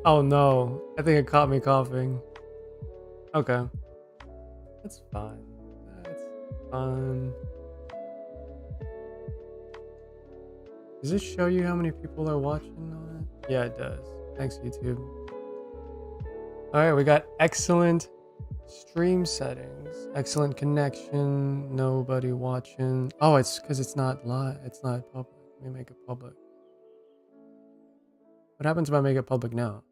Oh no, I think it caught me coughing. Okay. That's fine. That's fun. Does it show you how many people are watching on it? Yeah, it does. Thanks, YouTube. Alright, we got excellent stream settings. Excellent connection. Nobody watching. Oh, it's because it's not live. It's not public. Let me make it public. What happens if I make it public now?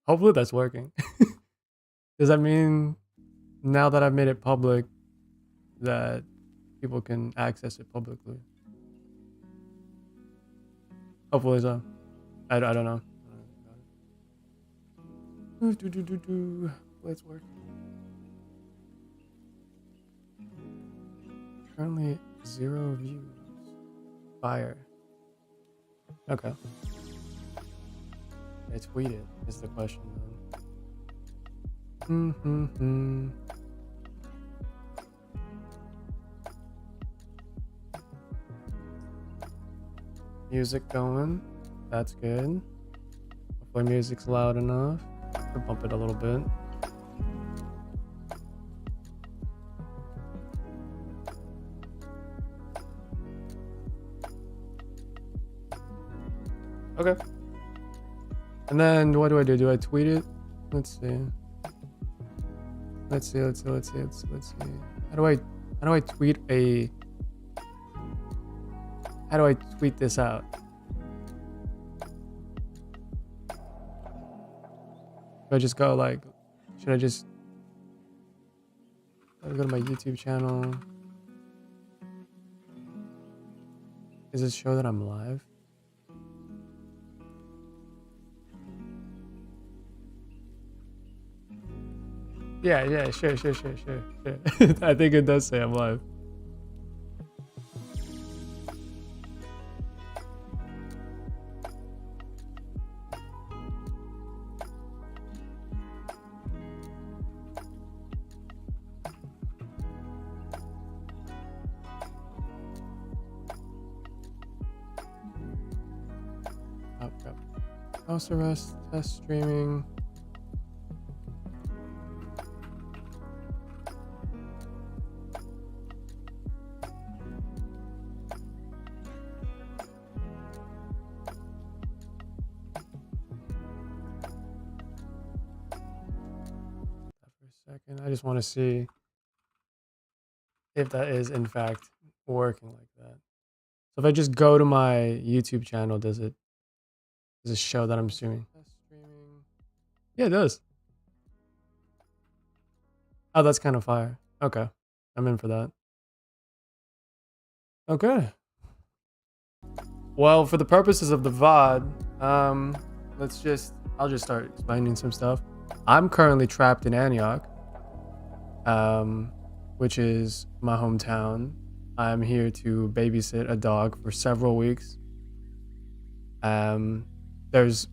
Hopefully that's working. Does that mean now that I've made it public that people can access it publicly? Hopefully so. I don't know. Let's work. Currently 0 views. Fire. Okay. I tweeted is the question though. Music going. That's good. Hopefully music's loud enough. I'll bump it a little bit. Okay. And then what do? Do I tweet it? Let's see. Let's see. How do I tweet a... How do I tweet this out? Do I just go like... Should I just... go to my YouTube channel? Does it show that I'm live? Yeah, sure. I think it does say I'm live. Okay. House arrest, test streaming. I just want to see if that is in fact working like that. So if I just go to my YouTube channel, does it show that I'm streaming? Yeah, it does. Oh, that's kind of fire. Okay, I'm in for that. Okay. Well, for the purposes of the VOD, I'll just start explaining some stuff. I'm currently trapped in Antioch, which is my hometown. I'm here to babysit a dog for several weeks. There's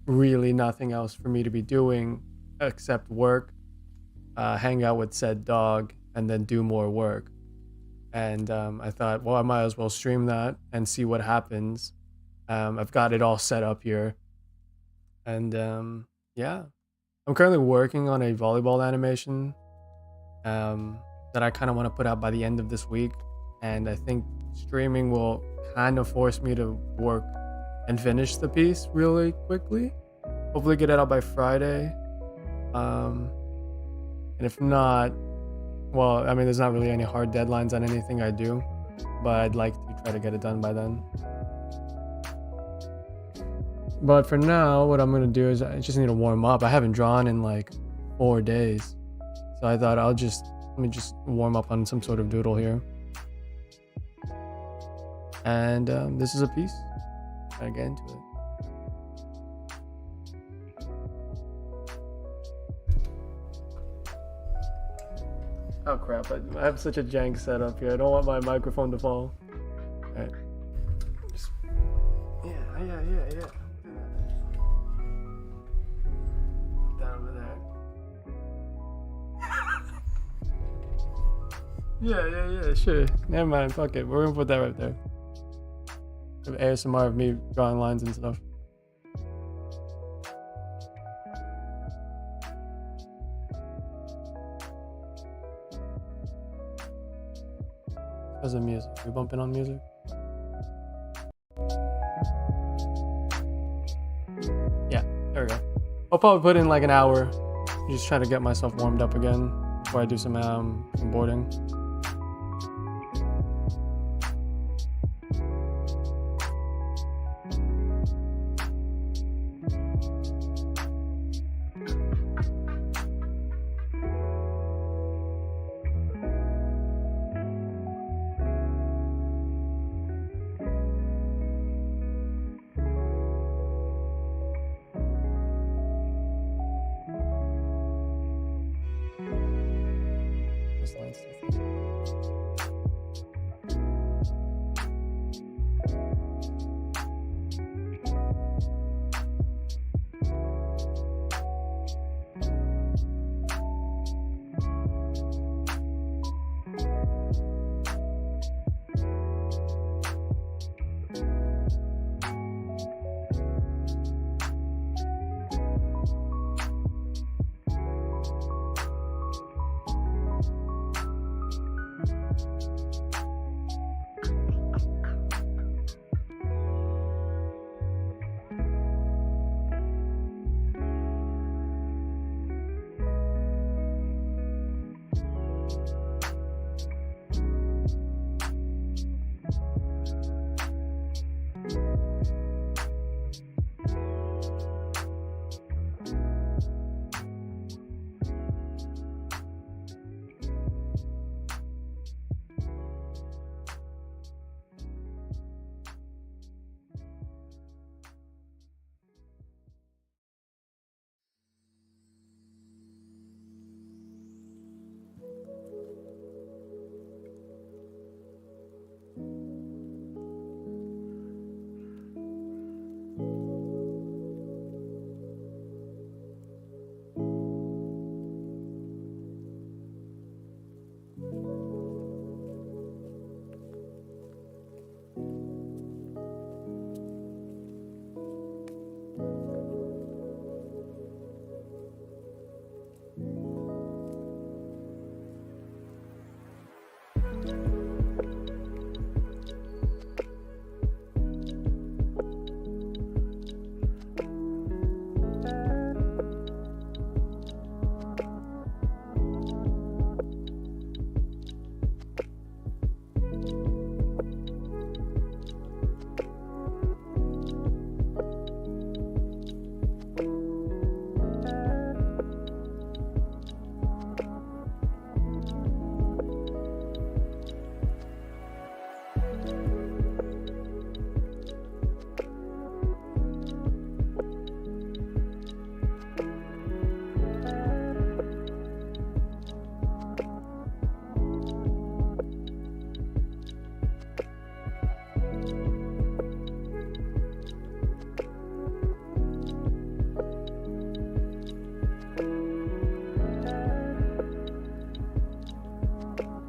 really nothing else for me to be doing except work, hang out with said dog, and then do more work. And I thought, well, I might as well stream that and see what happens. I've got it all set up here. And yeah, I'm currently working on a volleyball animation that I kind of want to put out by the end of this week. And I think streaming will kind of force me to work and finish the piece really quickly. Hopefully get it out by Friday. And if not, well, I mean, there's not really any hard deadlines on anything I do, but I'd like to try to get it done by then. But for now, what I'm going to do is I just need to warm up. I haven't drawn in like 4 days. So I thought let me just warm up on some sort of doodle here. And this is a piece. Gotta get into it. Oh crap, I have such a jank setup here. I don't want my microphone to fall. Alright. Yeah. Down over there. Yeah, sure. Never mind, fuck it. We're gonna put that right there. ASMR of me drawing lines and stuff. Because of music. We bumping on music? Yeah, there we go. I'll probably put in like an hour. Just trying to get myself warmed up again before I do some boarding. This line's too thick.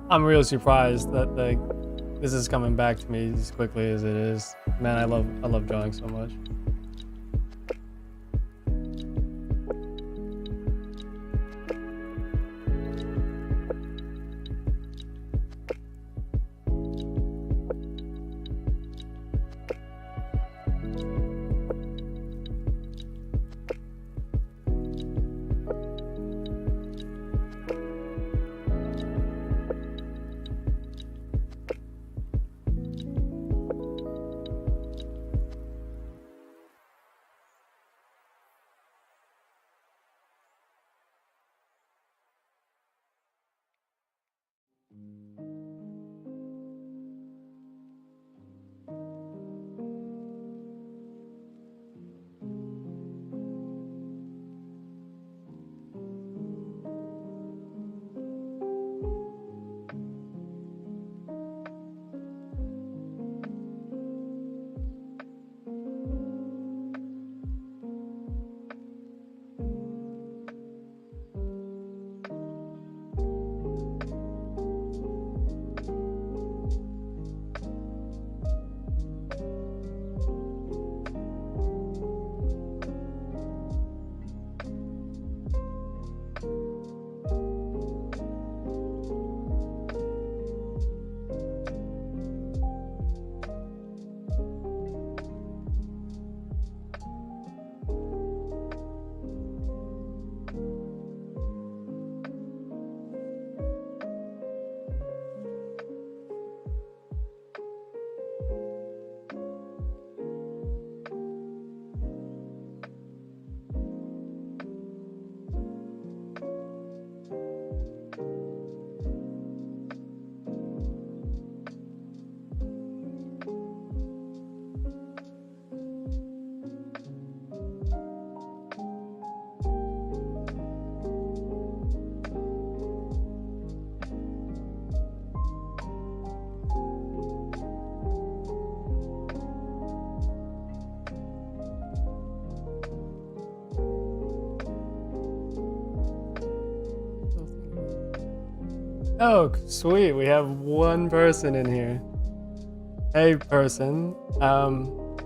I'm really surprised that like this is coming back to me as quickly as it is. Man, I love drawing so much. Oh, sweet. We have one person in here. Hey, person.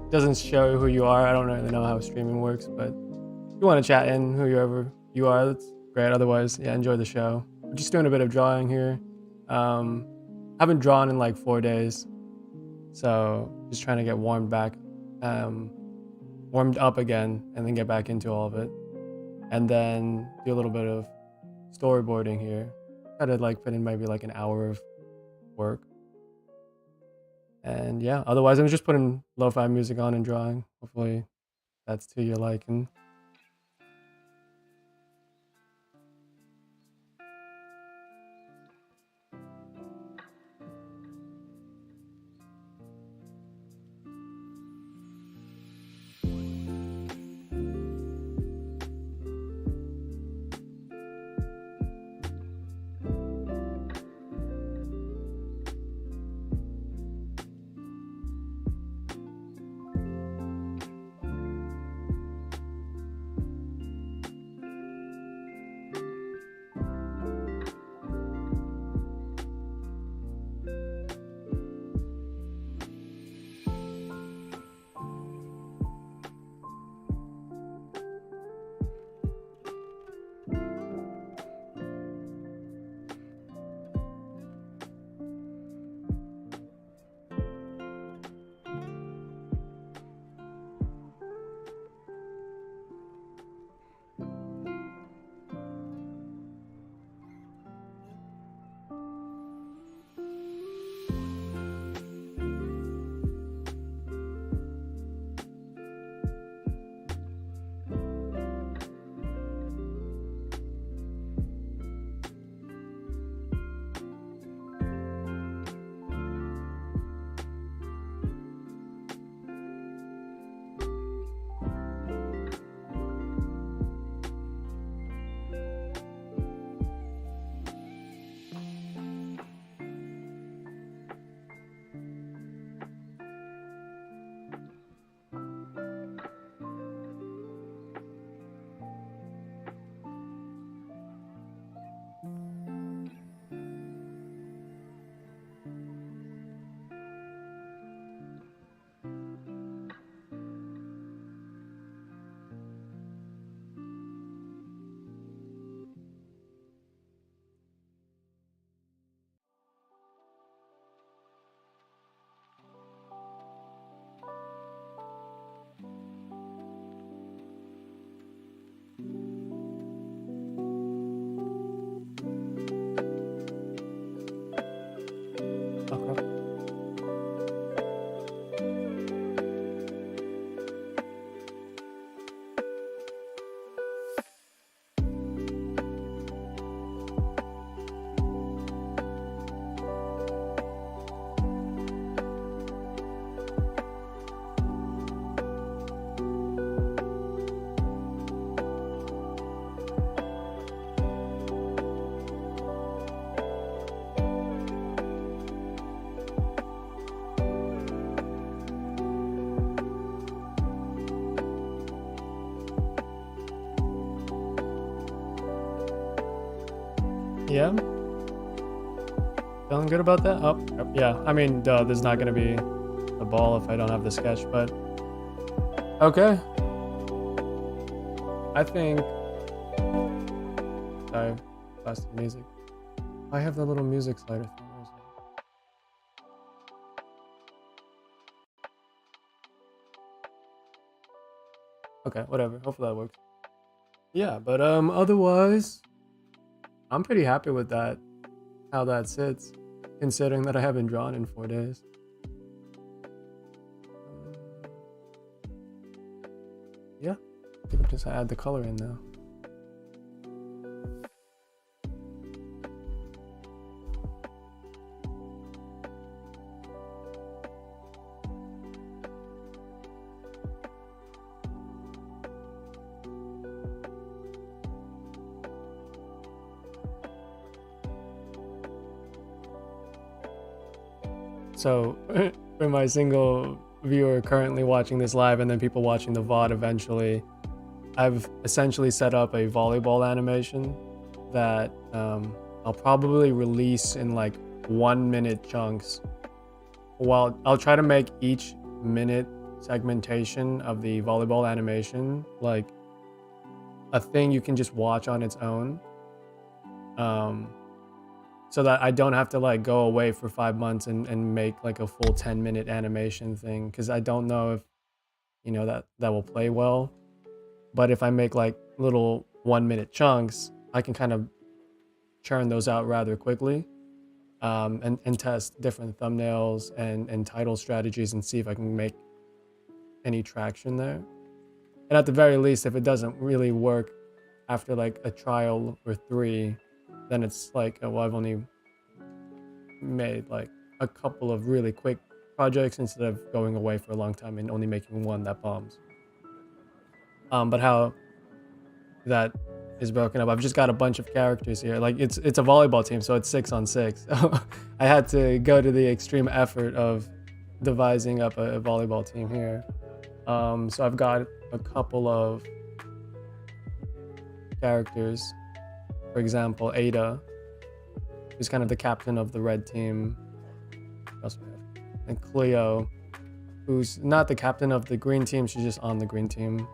Doesn't show who you are. I don't really know how streaming works, but if you want to chat in whoever you are, that's great. Otherwise, yeah, enjoy the show. We're just doing a bit of drawing here. Haven't drawn in like 4 days, so just trying to get warmed up again, and then get back into all of it, and then do a little bit of storyboarding here. Try to like fit in maybe like an hour of work. And yeah, otherwise I'm just putting lo-fi music on and drawing. Hopefully that's to your liking. Okay. Yeah. Feeling good about that? Oh, yeah. I mean, duh, there's not gonna be a ball if I don't have the sketch, but okay. I think. Sorry, plastic music. I have the little music slider thing. Where's that? Okay, whatever. Hopefully that works. Yeah, but otherwise, I'm pretty happy with that. How that sits, considering that I haven't drawn in 4 days. Yeah, I think I'll just add the color in now. So, for my single viewer currently watching this live and then people watching the VOD eventually, I've essentially set up a volleyball animation that I'll probably release in like 1 minute chunks. Well, I'll try to make each minute segmentation of the volleyball animation like a thing you can just watch on its own. So that I don't have to like go away for 5 months and make like a full 10-minute animation thing, because I don't know if that will play well. But if I make like little 1 minute chunks, I can kind of churn those out rather quickly, and test different thumbnails and title strategies and see if I can make any traction there. And at the very least, if it doesn't really work after like a trial or three, then it's like, well, I've only made like a couple of really quick projects instead of going away for a long time and only making one that bombs. But how that is broken up, I've just got a bunch of characters here. Like it's a volleyball team, so it's 6-on-6. I had to go to the extreme effort of devising up a volleyball team here. So I've got a couple of characters. For example, Ada, who's kind of the captain of the red team. And Cleo, who's not the captain of the green team, she's just on the green team.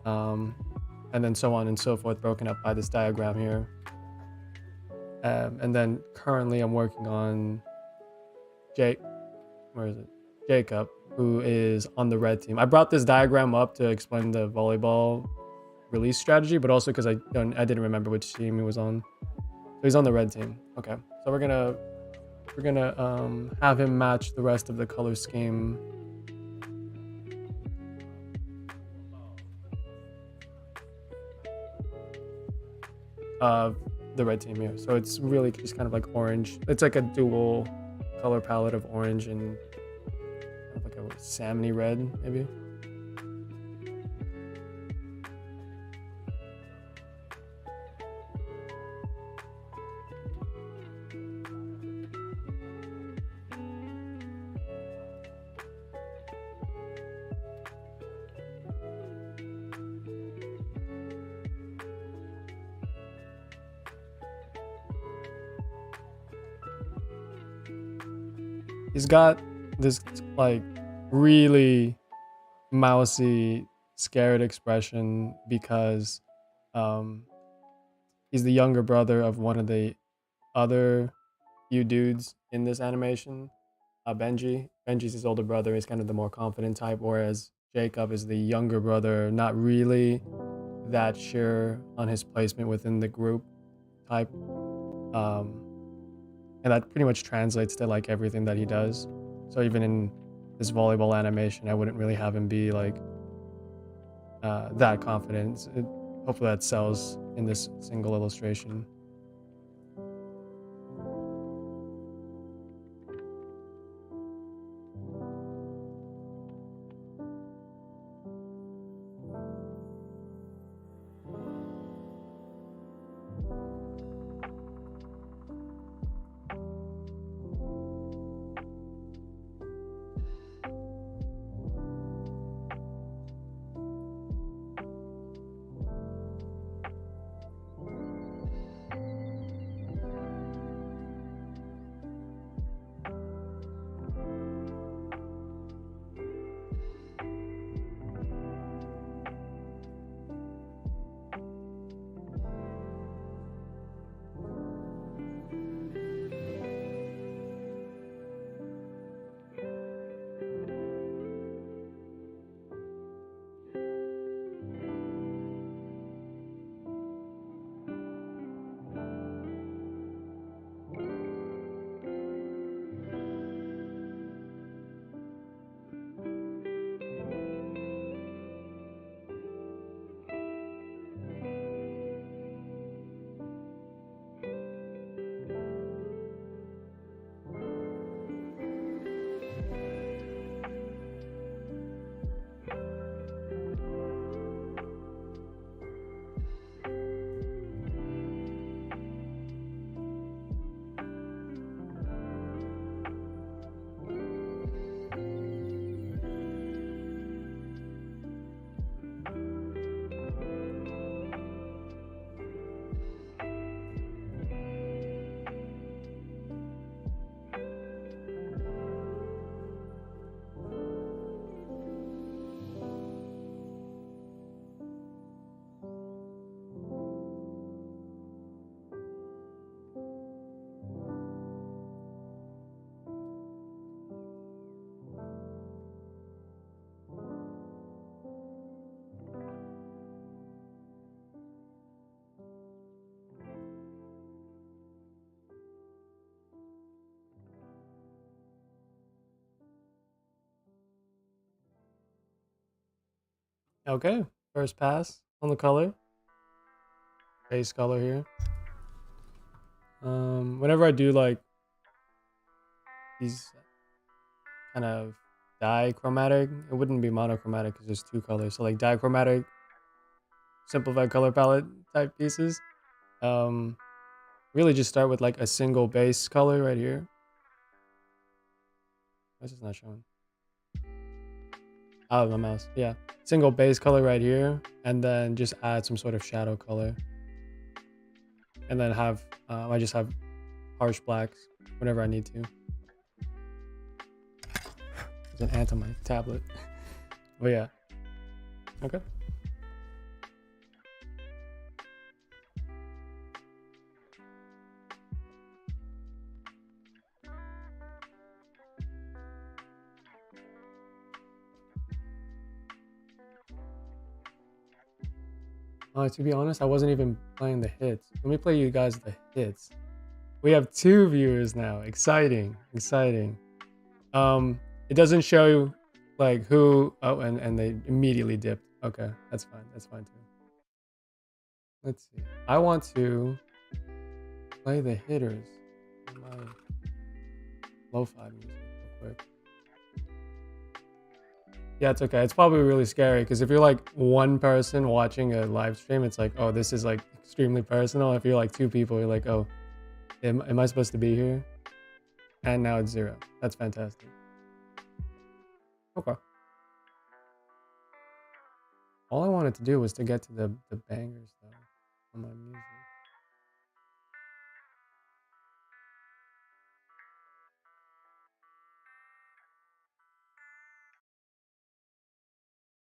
And then so on and so forth, broken up by this diagram here. And then currently I'm working on Jacob, who is on the red team. I brought this diagram up to explain the volleyball release strategy, but also because I didn't remember which team he was on. So he's on the red team. Okay, so we're gonna have him match the rest of the color scheme. Of the red team here. So it's really just kind of like orange. It's like a dual color palette of orange and kind of like a salmony red, maybe. He's got this like really mousy, scared expression because he's the younger brother of one of the other few dudes in this animation, Benji. Benji's his older brother. He's kind of the more confident type, whereas Jacob is the younger brother, not really that sure on his placement within the group type. And that pretty much translates to like everything that he does. So even in this volleyball animation, I wouldn't really have him be like that confident. Hopefully that sells in this single illustration. Okay, first pass on the color. Base color here. Whenever I do like these kind of dichromatic, it wouldn't be monochromatic because there's two colors. So like dichromatic, simplified color palette type pieces. Really just start with like a single base color right here. This is not showing. Out of my mouse. Yeah. Single base color right here. And then just add some sort of shadow color. And then have, I just have harsh blacks whenever I need to. There's an ant on my tablet. But yeah. Okay. To be honest, I wasn't even playing the hits. Let me play you guys the hits. We have 2 viewers now. Exciting, exciting. It doesn't show you like who. Oh, and they immediately dipped. Okay, that's fine. That's fine too. Let's see. I want to play the hitters. My lo-fi music real quick. Yeah, it's okay. It's probably really scary because if you're like one person watching a live stream, it's like, oh, this is like extremely personal. If you're like 2 people, you're like, oh, am I supposed to be here? And now it's 0. That's fantastic. Okay. All I wanted to do was to get to the bangers though on my music.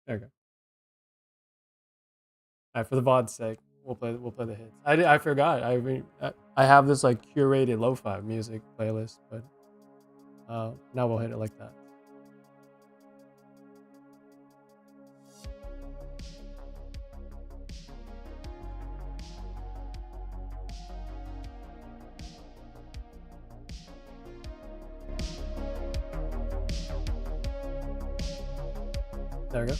There we go. All right, for the VOD's sake, we'll play the hits. I forgot. I have this like curated lo-fi music playlist, but now we'll hit it like that. There we go.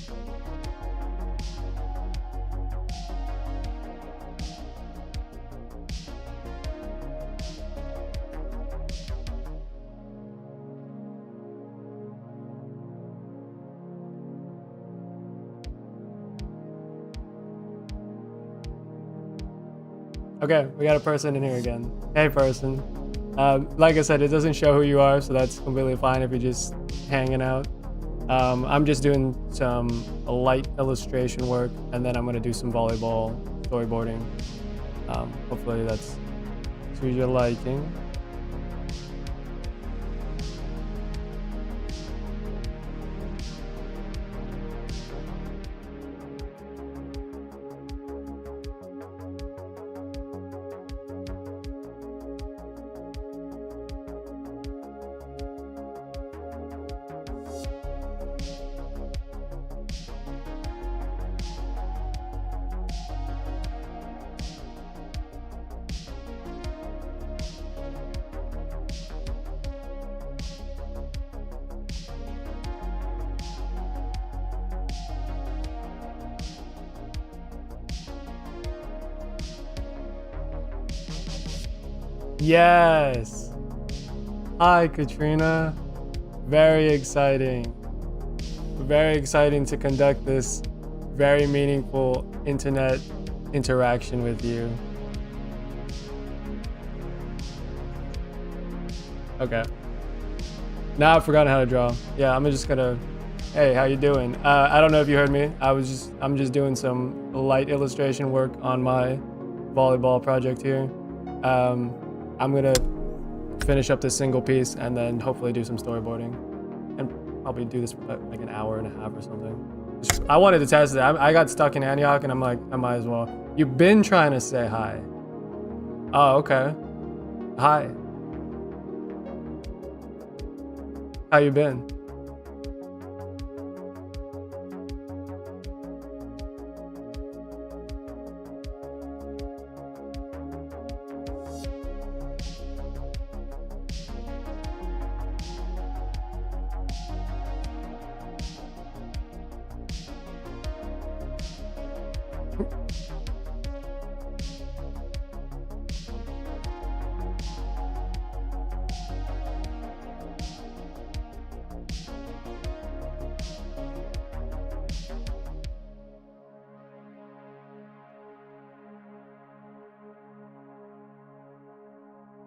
Okay, we got a person in here again. Hey, person. Like I said, it doesn't show who you are, so that's completely fine if you're just hanging out. I'm just doing some light illustration work, and then I'm gonna do some volleyball storyboarding. Hopefully that's to your liking. Yes. Hi, Katrina. Very exciting. Very exciting to conduct this very meaningful internet interaction with you. Okay. Now I've forgotten how to draw. Yeah, I'm just gonna. Hey, how you doing? I don't know if you heard me. I'm just doing some light illustration work on my volleyball project here. I'm gonna finish up this single piece and then hopefully do some storyboarding and probably do this for like an hour and a half or something. I wanted to test it. I got stuck in Antioch and I'm like, I might as well. You've been trying to say hi. Oh, okay. Hi. How you been?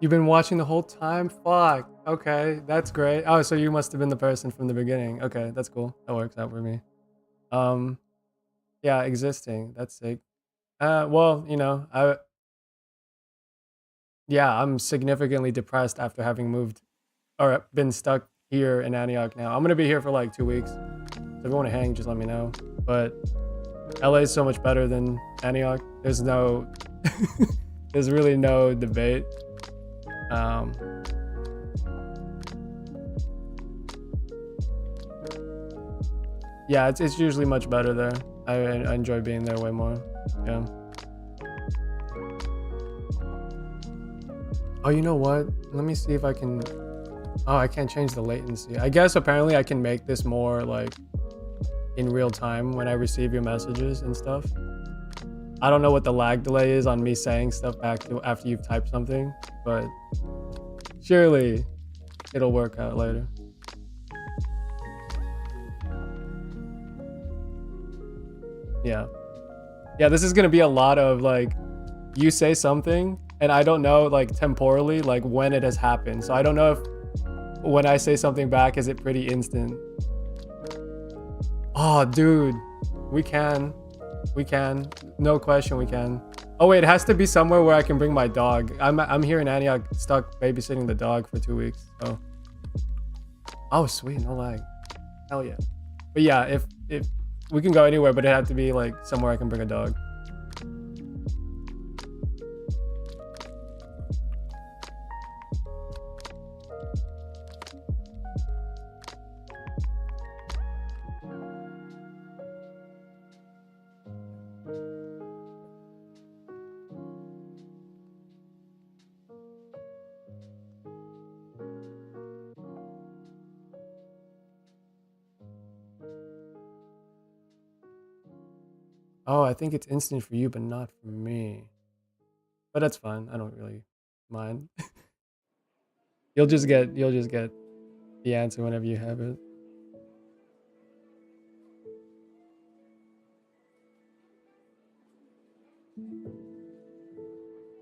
You've been watching the whole time? Fuck. Okay, that's great. Oh, so you must have been the person from the beginning. Okay, that's cool. That works out for me. Um, yeah, existing. That's sick. Well, yeah, I'm significantly depressed after having moved or been stuck here in Antioch now. I'm gonna be here for like 2 weeks. So if you want to hang, just let me know. But LA is so much better than Antioch. There's no, there's really no debate. Um, yeah, it's usually much better there. I enjoy being there way more. Yeah. Oh, you know what? Let me see if I can. Oh, I can't change the latency. I guess apparently I can make this more like in real time when I receive your messages and stuff. I don't know what the lag delay is on me saying stuff back to after you've typed something, but surely it'll work out later. Yeah. Yeah, this is gonna be a lot of like you say something and I don't know like temporally like when it has happened. So I don't know if when I say something back is it pretty instant. Oh dude, we can. We can. No question we can. Oh wait, it has to be somewhere where I can bring my dog. I'm here in Antioch stuck babysitting the dog for 2 weeks. So oh sweet, no lag. Hell yeah. But yeah, if we can go anywhere, but it had to be like somewhere I can bring a dog. Oh, I think it's instant for you, but not for me. But that's fine. I don't really mind. You'll just get the answer whenever you have it.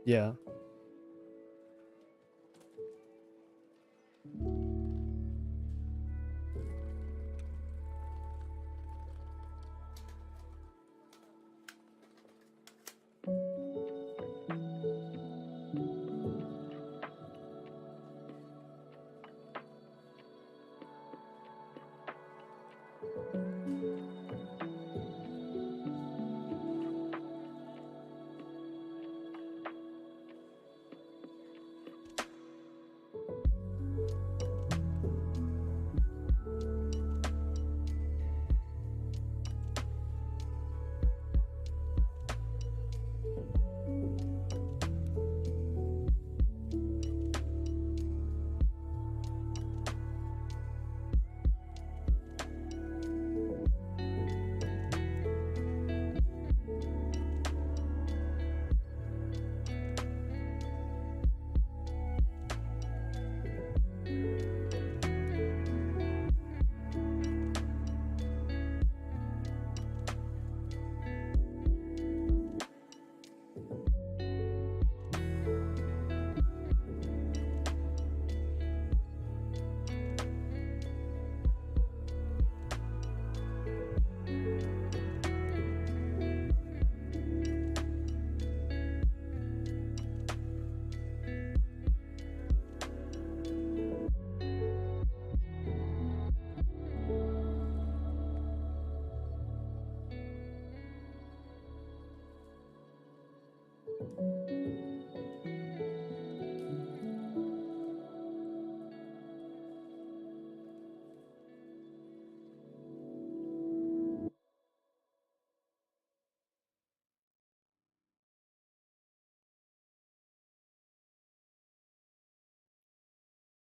Yeah.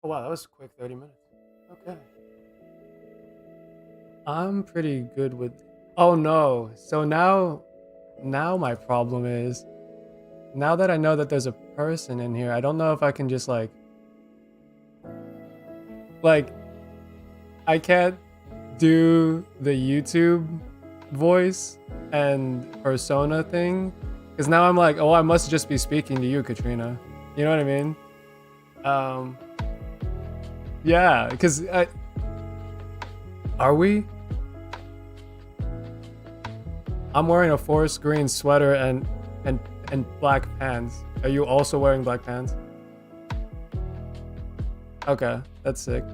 Oh wow, that was a quick 30 minutes. Okay. I'm pretty good with. Oh no. So now now my problem is, now that I know that there's a person in here, I don't know if I can just like I can't do the YouTube voice and persona thing, because now I'm like, oh, I must just be speaking to you, Katrina. You know what I mean? Yeah, because are we? I'm wearing a forest green sweater and black pants. Are you also wearing black pants? Okay, that's sick.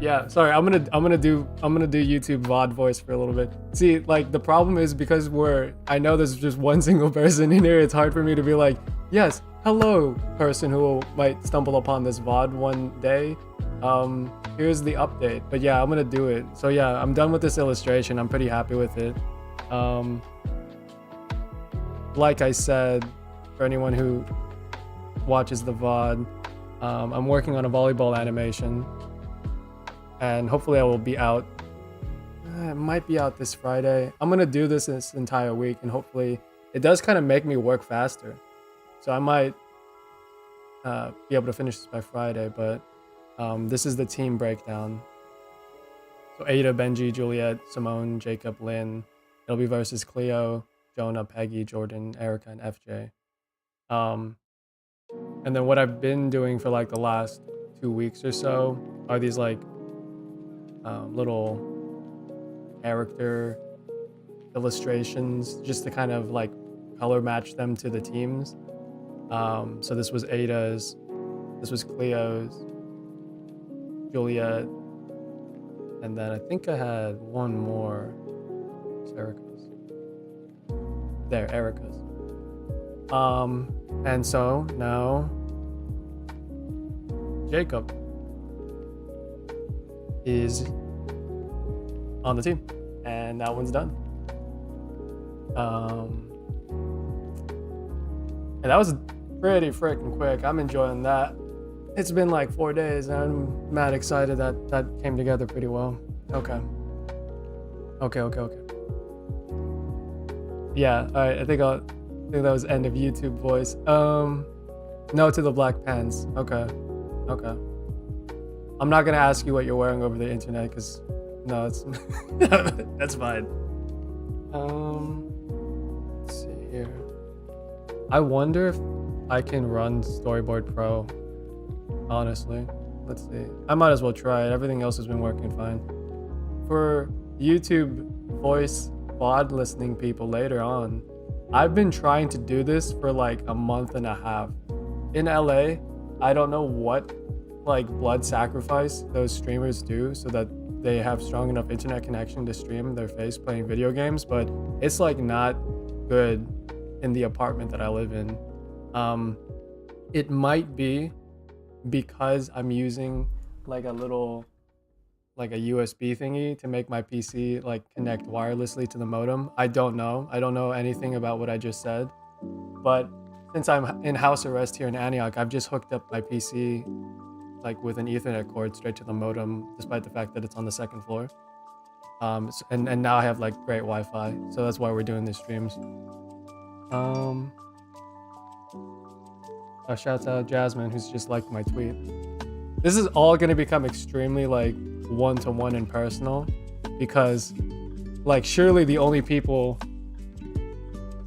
Yeah, sorry, I'm gonna do YouTube VOD voice for a little bit. See, like the problem is because I know there's just one single person in here, it's hard for me to be like, yes, hello, person who might stumble upon this VOD one day. Here's the update. But yeah, I'm gonna do it. So yeah, I'm done with this illustration. I'm pretty happy with it. Like I said, for anyone who watches the VOD, I'm working on a volleyball animation. And hopefully I will be out. It might be out this Friday. I'm gonna do this entire week, and hopefully it does kind of make me work faster. So I might be able to finish this by Friday, but this is the team breakdown. So Ada, Benji, Juliet, Simone, Jacob, Lynn. It'll be versus Cleo, Jonah, Peggy, Jordan, Erica, and FJ. And then what I've been doing for like the last 2 weeks or so are these like little character illustrations just to kind of like color match them to the teams. So this was Ada's, this was Cleo's, Juliet, and then I think I had one more. Erica's. There, Erica's. And so now Jacob is on the team, and that one's done. And that was pretty freaking quick. I'm enjoying that. It's been like 4 days, and I'm mad excited that that came together pretty well. Okay. Yeah, all right. I think that was end of YouTube voice. No to the black pants. Okay. I'm not gonna ask you what you're wearing over the internet, because no, it's that's fine. Let's see here. I wonder if I can run Storyboard Pro. Honestly, let's see. I might as well try it. Everything else has been working fine. For YouTube voice VOD listening people later on, I've been trying to do this for like a month and a half. In LA, I don't know what like blood sacrifice those streamers do so that they have strong enough internet connection to stream their face playing video games, but it's like not good in the apartment that I live in. It might be because I'm using like a little like a USB thingy to make my PC like connect wirelessly to the modem. I don't know anything about what I just said, but since I'm in house arrest here in Antioch, I've just hooked up my PC like with an Ethernet cord straight to the modem, despite the fact that it's on the second floor. And now I have like great Wi-Fi, so that's why we're doing these streams. Shout out Jasmine, who's just liked my tweet. This is all gonna become extremely like one-to-one and personal, because like surely the only people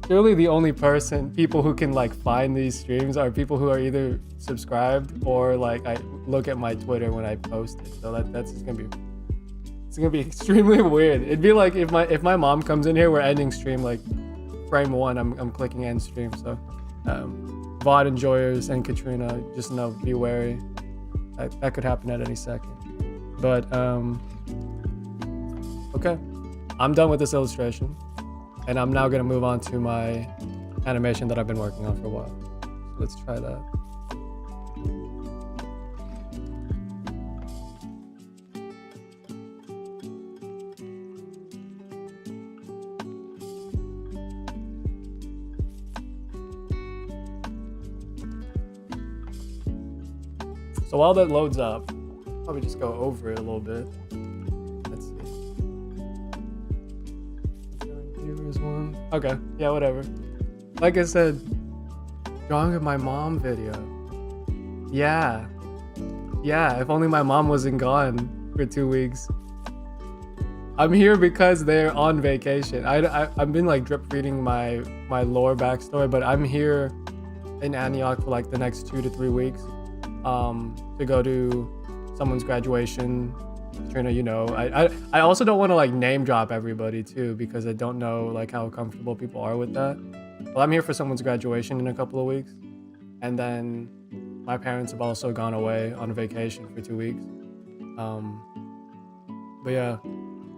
who can like find these streams are people who are either subscribed or like I look at my Twitter when I post it. So that's just gonna be extremely weird. It'd be like if my mom comes in here, we're ending stream like frame 1, I'm clicking end stream. So VOD enjoyers and Katrina, just know, be wary. That could happen at any second. But okay, I'm done with this illustration, and I'm now gonna move on to my animation that I've been working on for a while. Let's try that. So while that loads up, probably just go over it a little bit. Let's see. Viewers one. Okay, yeah, whatever. Like I said, drawing of my mom video. Yeah. Yeah, if only my mom wasn't gone for 2 weeks. I'm here because they're on vacation. I've been like drip feeding my lore backstory, but I'm here in Antioch for like the next 2 to 3 weeks to go to someone's graduation. Katrina, you know, I also don't want to like name drop everybody too, because I don't know like how comfortable people are with that. Well, I'm here for someone's graduation in a couple of weeks, and then my parents have also gone away on vacation for 2 weeks. But yeah,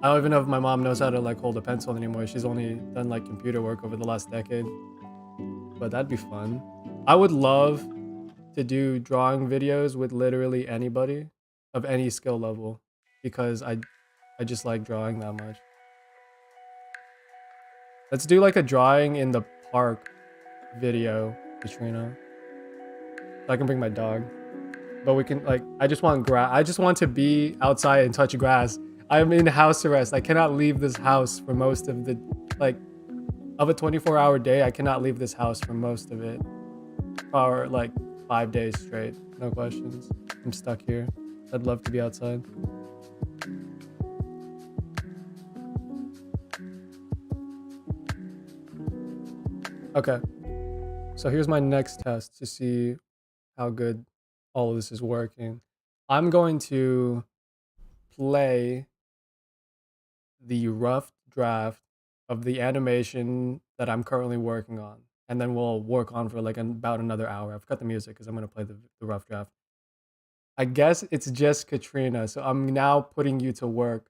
I don't even know if my mom knows how to like hold a pencil anymore. She's only done like computer work over the last decade, but that'd be fun. I would love to do drawing videos with literally anybody of any skill level, because I just like drawing that much. Let's do like a drawing in the park video, Katrina. So I can bring my dog. But we can like, I just want to be outside and touch grass. I'm in house arrest. I cannot leave this house for most of the, like, of a 24-hour day. I cannot leave this house for most of it. For like 5 days straight. No questions. I'm stuck here. I'd love to be outside. Okay. So here's my next test to see how good all of this is working. I'm going to play the rough draft of the animation that I'm currently working on, and then we'll work on for like about another hour. I've cut the music because I'm going to play the rough draft. I guess it's just Katrina, so I'm now putting you to work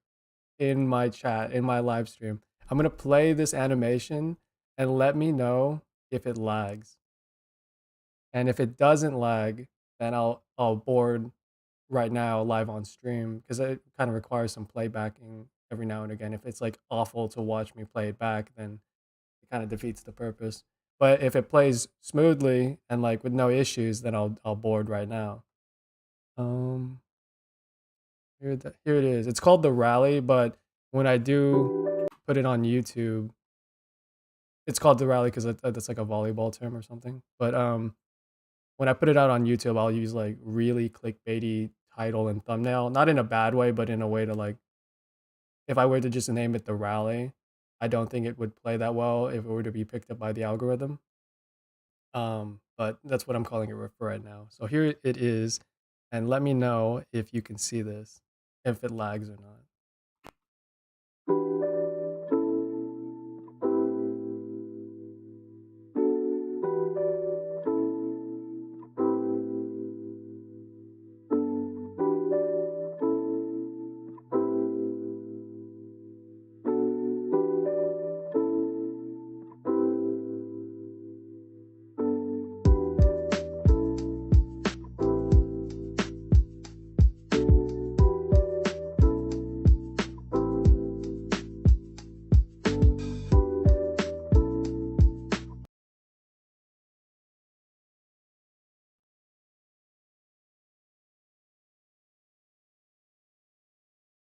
in my chat, in my live stream. I'm going to play this animation and let me know if it lags. And if it doesn't lag, then I'll board right now live on stream, because it kind of requires some playbacking every now and again. If it's like awful to watch me play it back, then it kind of defeats the purpose. But if it plays smoothly and like with no issues, then I'll board right now. Here it is. It's called The Rally, but when I do put it on YouTube, it's called The Rally because that's like a volleyball term or something. But when I put it out on YouTube, I'll use like really clickbaity title and thumbnail, not in a bad way, but in a way to like, if I were to just name it The Rally, I don't think it would play that well if it were to be picked up by the algorithm. But that's what I'm calling it for right now. So here it is, and let me know if you can see this, if it lags or not.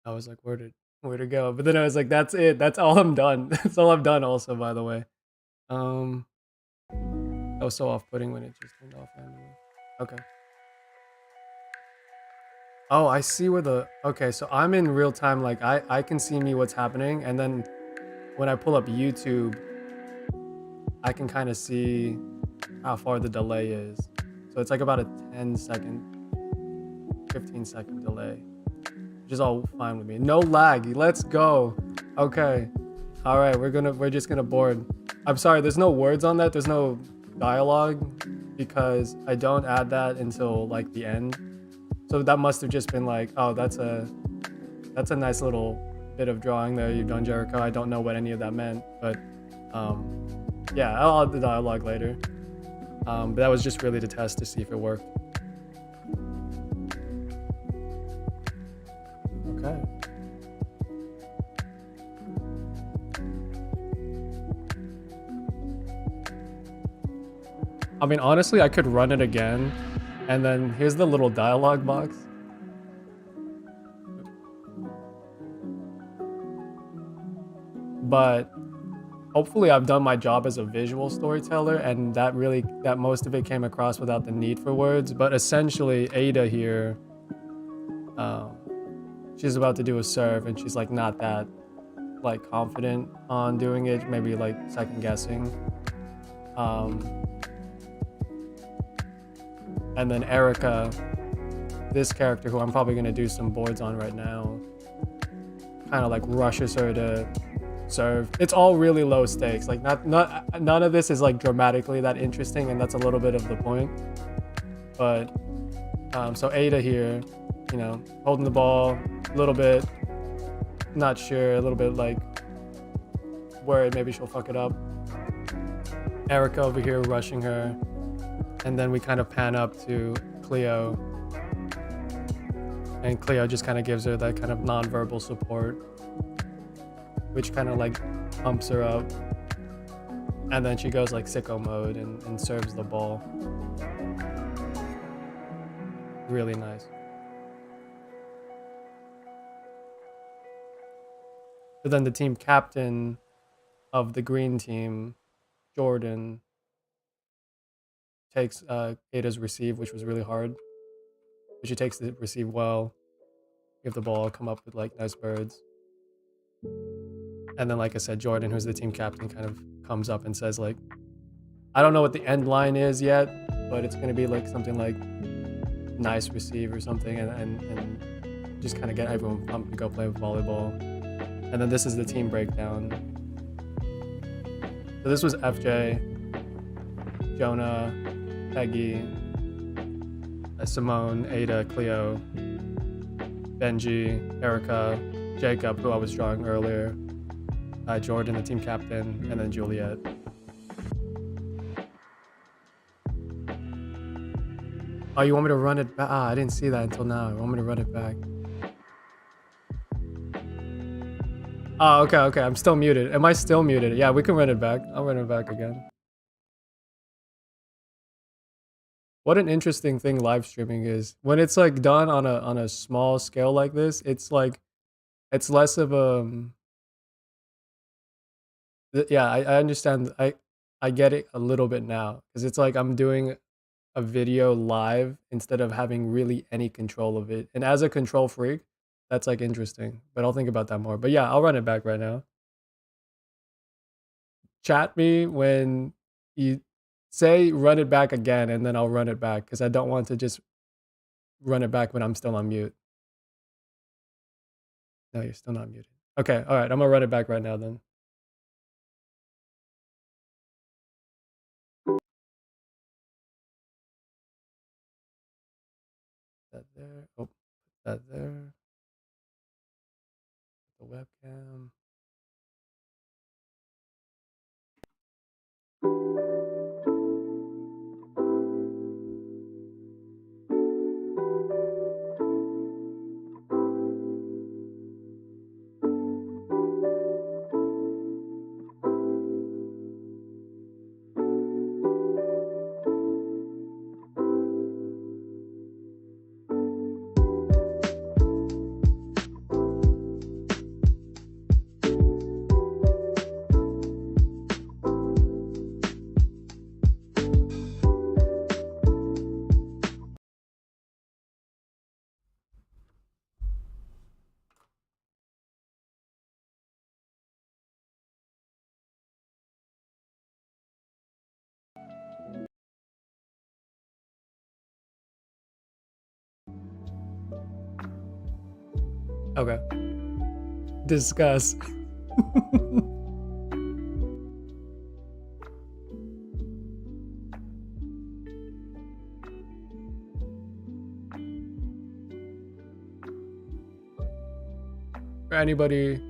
I was like, where to go? But then I was like, that's it. That's all I'm done. That's all I've done also, by the way. That was so off-putting when it just turned off randomly. Okay. Oh, I see where the, okay, so I'm in real time, like I can see me what's happening, and then when I pull up YouTube, I can kind of see how far the delay is. So it's like about a 10-second, 15-second delay, which is all fine with me. No lag. Let's go. Okay. All right, we're just gonna board. I'm sorry, there's no words on that. There's no dialogue because I don't add that until like the end. So that must have just been like, oh, that's a nice little bit of drawing there you've done, Jerrico. I don't know what any of that meant, but yeah, I'll add the dialogue later. But that was just really to test to see if it worked. Okay. I mean, honestly, I could run it again, and then here's the little dialogue box. But hopefully I've done my job as a visual storyteller, and that most of it came across without the need for words. But essentially, Ada here, um, she's about to do a serve, and she's like not that like confident on doing it, maybe like second guessing. And then Erica, this character who I'm probably gonna do some boards on right now, kind of like rushes her to serve. It's all really low stakes. Like none of this is like dramatically that interesting, and that's a little bit of the point. But so Ada here, you know, holding the ball a little bit, not sure, a little bit like worried maybe she'll fuck it up. Erica over here rushing her, and then we kind of pan up to Cleo, and Cleo just kind of gives her that kind of non-verbal support, which kind of like pumps her up, and then she goes like sicko mode and serves the ball. Really nice. But then the team captain of the green team, Jordan, takes Ada's receive, which was really hard. But she takes the receive well, give the ball, come up with like nice birds. And then, like I said, Jordan, who's the team captain, kind of comes up and says like, I don't know what the end line is yet, but it's gonna be like something like nice receive or something, and just kind of get everyone pumped to go play volleyball. And then this is the team breakdown. So this was FJ, Jonah, Peggy, Simone, Ada, Cleo, Benji, Erica, Jacob, who I was drawing earlier, Jordan, the team captain, and then Juliet. Oh, you want me to run it back? Ah, I didn't see that until now. You want me to run it back? Oh, okay. I'm still muted. Am I still muted? Yeah, we can run it back. I'll run it back again. What an interesting thing live streaming is. When it's like done on a small scale like this, it's like it's less of a yeah, I understand. I get it a little bit now, because it's like I'm doing a video live instead of having really any control of it. And as a control freak, that's like interesting, but I'll think about that more. But yeah, I'll run it back right now. Chat me when you say run it back again, and then I'll run it back, because I don't want to just run it back when I'm still on mute. No, you're still not muted. Okay, all right, I'm gonna run it back right now then. That there. Oh, that there. The webcam. Okay. Discuss. For anybody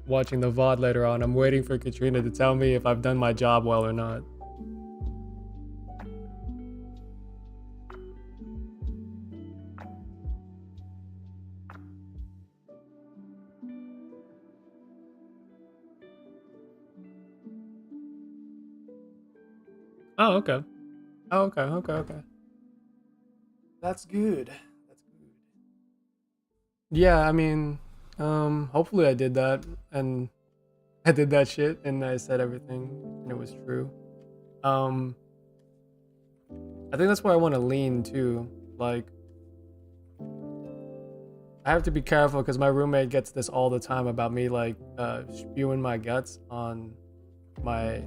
watching the VOD later on, I'm waiting for Katrina to tell me if I've done my job well or not. Oh, okay. Oh, okay. That's good. That's good. Yeah, I mean, hopefully I did that, and I did that shit and I said everything and it was true. Um, I think that's where I want to lean too. Like, I have to be careful because my roommate gets this all the time about me like spewing my guts on my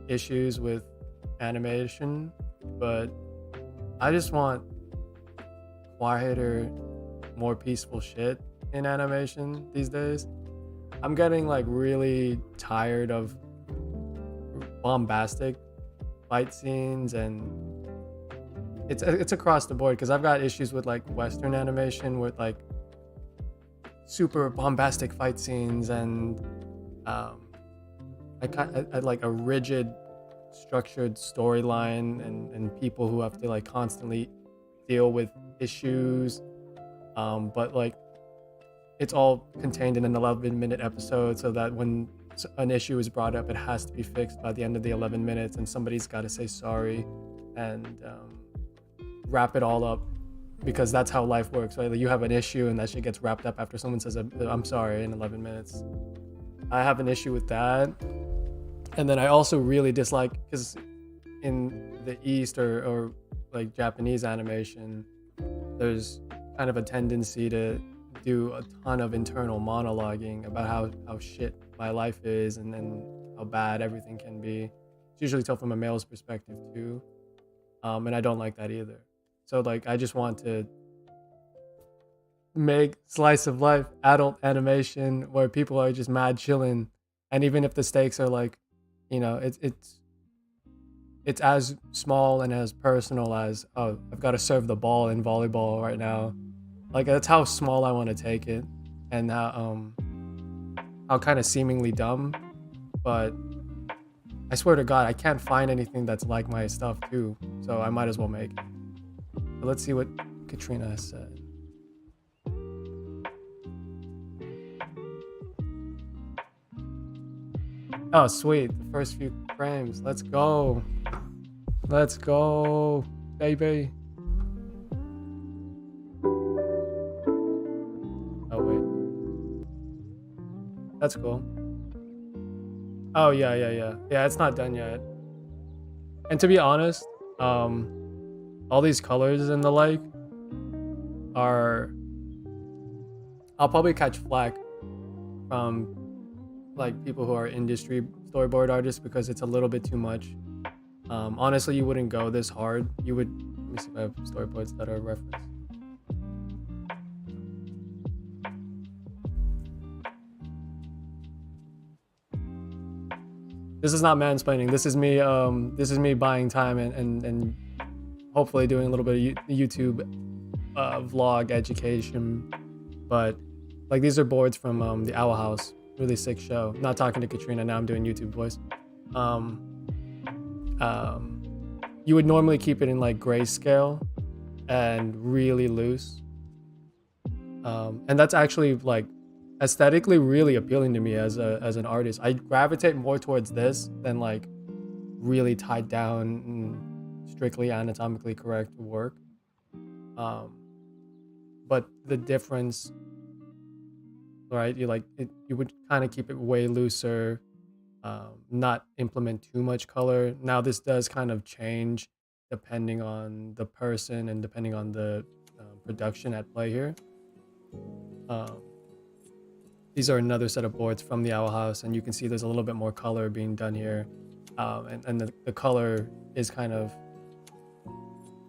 issues with animation, but I just want quieter, more peaceful shit in animation these days. I'm getting like really tired of bombastic fight scenes, and it's across the board because I've got issues with like Western animation with like super bombastic fight scenes and I like a rigid structured storyline and people who have to like constantly deal with issues, but like it's all contained in an 11-minute episode so that when an issue is brought up it has to be fixed by the end of the 11 minutes and somebody's got to say sorry and wrap it all up, because that's how life works, right? Like you have an issue and that shit gets wrapped up after someone says I'm sorry in 11 minutes. I have an issue with that. And then I also really dislike, because in the East or like Japanese animation, there's kind of a tendency to do a ton of internal monologuing about how shit my life is and then how bad everything can be. It's usually told from a male's perspective too. And I don't like that either. So like I just want to make slice of life adult animation where people are just mad chilling, and even if the stakes are like, you know, it's as small and as personal as, oh, I've got to serve the ball in volleyball right now. Like that's how small I want to take it, and how kind of seemingly dumb, but I swear to God, I can't find anything that's like my stuff too, so I might as well make it. But let's see what Katrina has said. Oh, sweet. The first few frames. Let's go. Let's go, baby. Oh, wait. That's cool. Oh, yeah. Yeah, it's not done yet. And to be honest, all these colors and the like are... I'll probably catch flack from like people who are industry storyboard artists because it's a little bit too much. Honestly, you wouldn't go this hard. You would... Let me see if I have storyboards that are referenced. This is not mansplaining. This is me buying time and hopefully doing a little bit of YouTube vlog education. But like these are boards from the Owl House. Really sick show. Not talking to Katrina now. I'm doing YouTube voice. You would normally keep it in like grayscale and really loose. And that's actually like aesthetically really appealing to me as an artist. I gravitate more towards this than like really tied down and strictly anatomically correct work. But the difference, right? You would kind of keep it way looser, not implement too much color. Now this does kind of change depending on the person and depending on the production at play here. These are another set of boards from the Owl House, and you can see there's a little bit more color being done here, and the color is kind of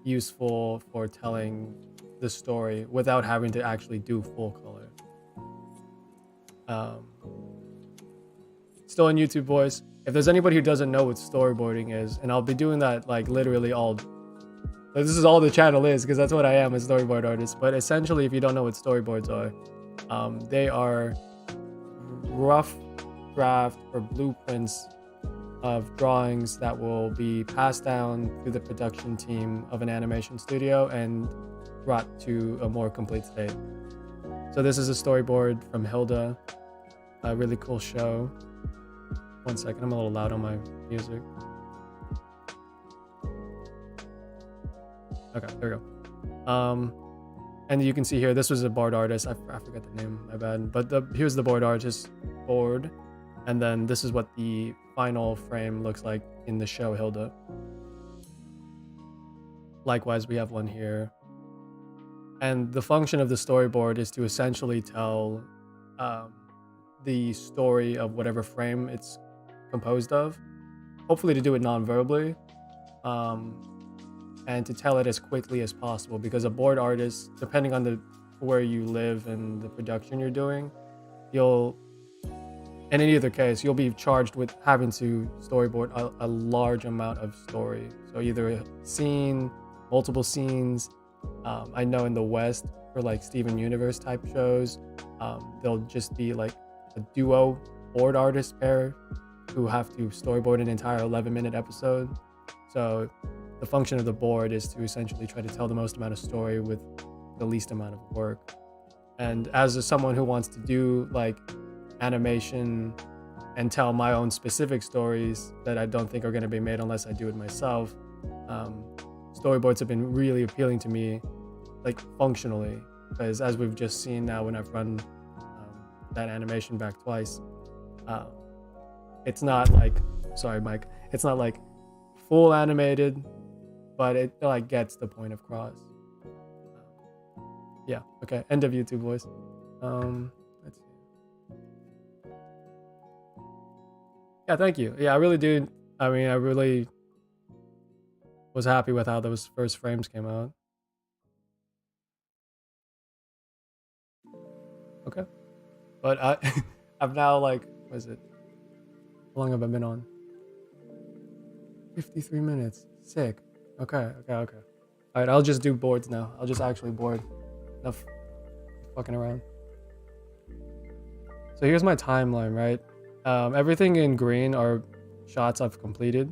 useful for telling the story without having to actually do full color. Still on YouTube voice. If there's anybody who doesn't know what storyboarding is, and I'll be doing that like literally all, like, this is all the channel is, because that's what I am, a storyboard artist. But essentially, if you don't know what storyboards are, they are rough draft or blueprints of drawings that will be passed down to the production team of an animation studio and brought to a more complete state. So this is a storyboard from Hilda, a really cool show. One second, I'm a little loud on my music. Okay, there we go. And you can see here, this was a board artist. I forgot the name, my bad. But here's the board artist board. And then this is what the final frame looks like in the show Hilda. Likewise, we have one here. And the function of the storyboard is to essentially tell the story of whatever frame it's composed of, hopefully to do it non-verbally, and to tell it as quickly as possible, because a board artist, depending on where you live and the production you're doing, and in either case, you'll be charged with having to storyboard a large amount of story. So either a scene, multiple scenes. I know in the West, for like Steven Universe type shows, they'll just be like a duo board artist pair who have to storyboard an entire 11-minute episode. So the function of the board is to essentially try to tell the most amount of story with the least amount of work. And as someone who wants to do like animation and tell my own specific stories that I don't think are going to be made unless I do it myself, storyboards have been really appealing to me, like functionally, because as we've just seen now when I've run that animation back twice, it's not like, sorry Mike, it's not like full animated, but it like gets the point across. Yeah, okay, end of YouTube, boys. Let's see. Yeah, thank you. Yeah, I really do. I mean, I really was happy with how those first frames came out. Okay. But I've now like, what is it? How long have I been on? 53 minutes. Sick. Okay. All right, I'll just do boards now. I'll just actually board. Enough fucking around. So here's my timeline, right? Everything in green are shots I've completed.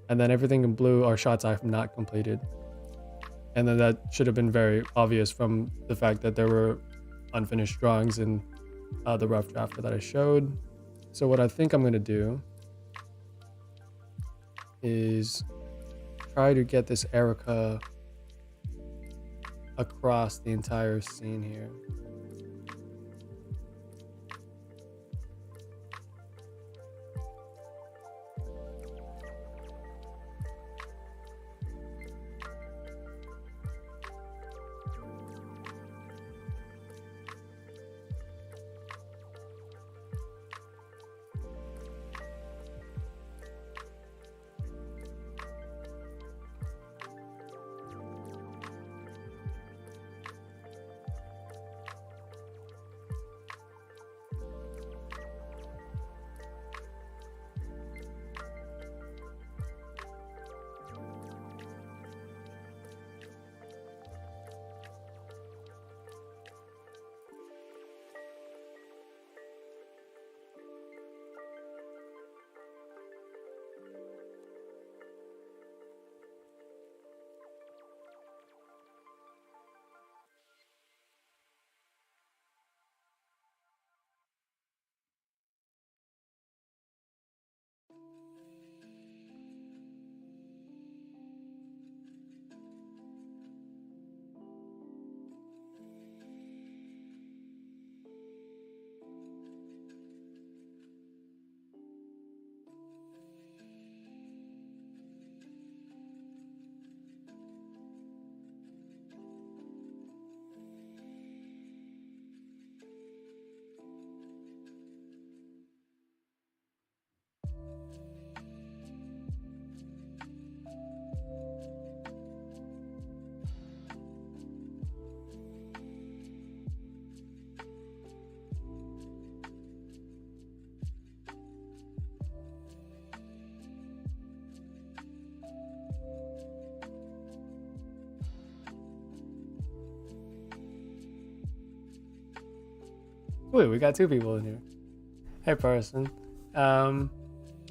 And then everything in blue are shots I've not completed. And then that should have been very obvious from the fact that there were unfinished drawings in the rough draft that I showed. So what I think I'm going to do is try to get this Erica across the entire scene here. Wait, we got two people in here. Hey, person. Doing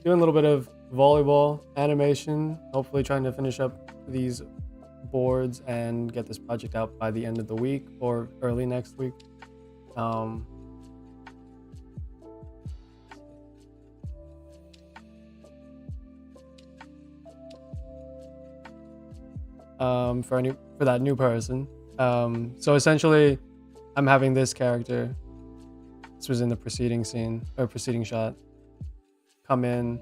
a little bit of volleyball animation. Hopefully trying to finish up these boards and get this project out by the end of the week or early next week. For that new person. So essentially, I'm having this character. This was in the preceding scene, or preceding shot. Come in,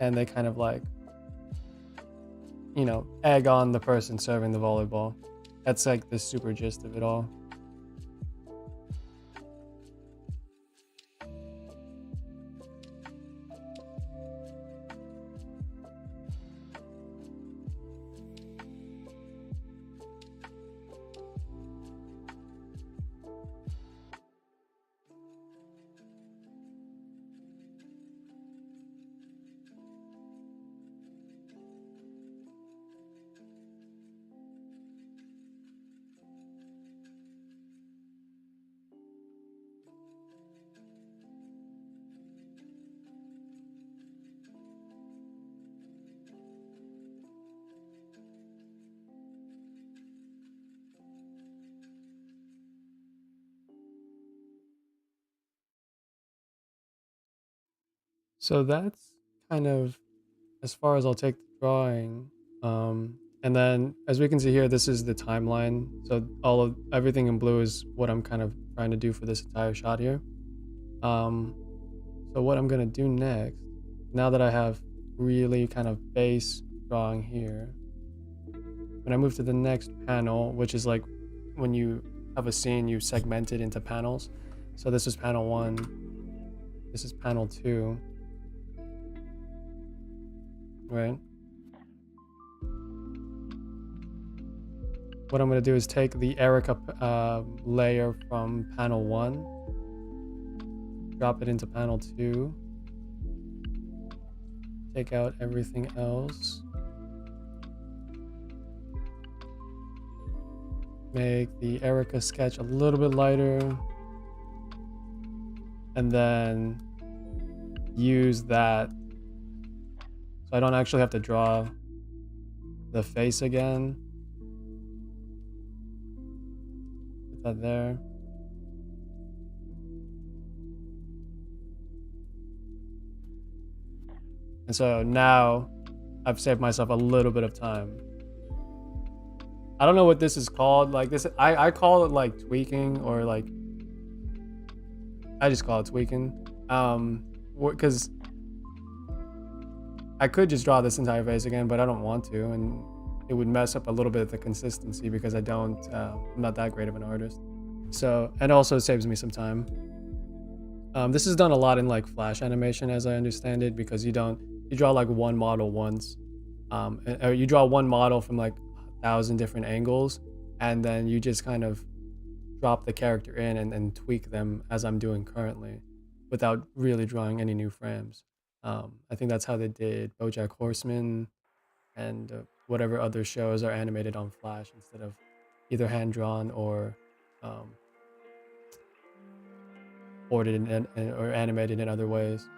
and they kind of like, you know, egg on the person serving the volleyball. That's like the super gist of it all. So that's kind of as far as I'll take the drawing. And then as we can see here, this is the timeline. So everything in blue is what I'm kind of trying to do for this entire shot here. So what I'm gonna do next, now that I have really kind of base drawing here, when I move to the next panel, which is like when you have a scene, you segment it into panels. So this is panel 1, this is panel 2. Right. What I'm going to do is take the Jerrico layer from panel 1, drop it into panel 2, take out everything else, make the Jerrico sketch a little bit lighter, and then use that so I don't actually have to draw the face again. Put that there. And so now I've saved myself a little bit of time. I don't know what this is called. Like this, I call it like tweaking, or like, I just call it tweaking. Because I could just draw this entire face again, but I don't want to, and it would mess up a little bit of the consistency because I'm not that great of an artist. So, and also it saves me some time. This is done a lot in like Flash animation, as I understand it, because you draw like one model once, or you draw one model from like 1,000 different angles, and then you just kind of drop the character in and tweak them as I'm doing currently, without really drawing any new frames. I think that's how they did BoJack Horseman and whatever other shows are animated on Flash instead of either hand drawn or ported or animated in other ways.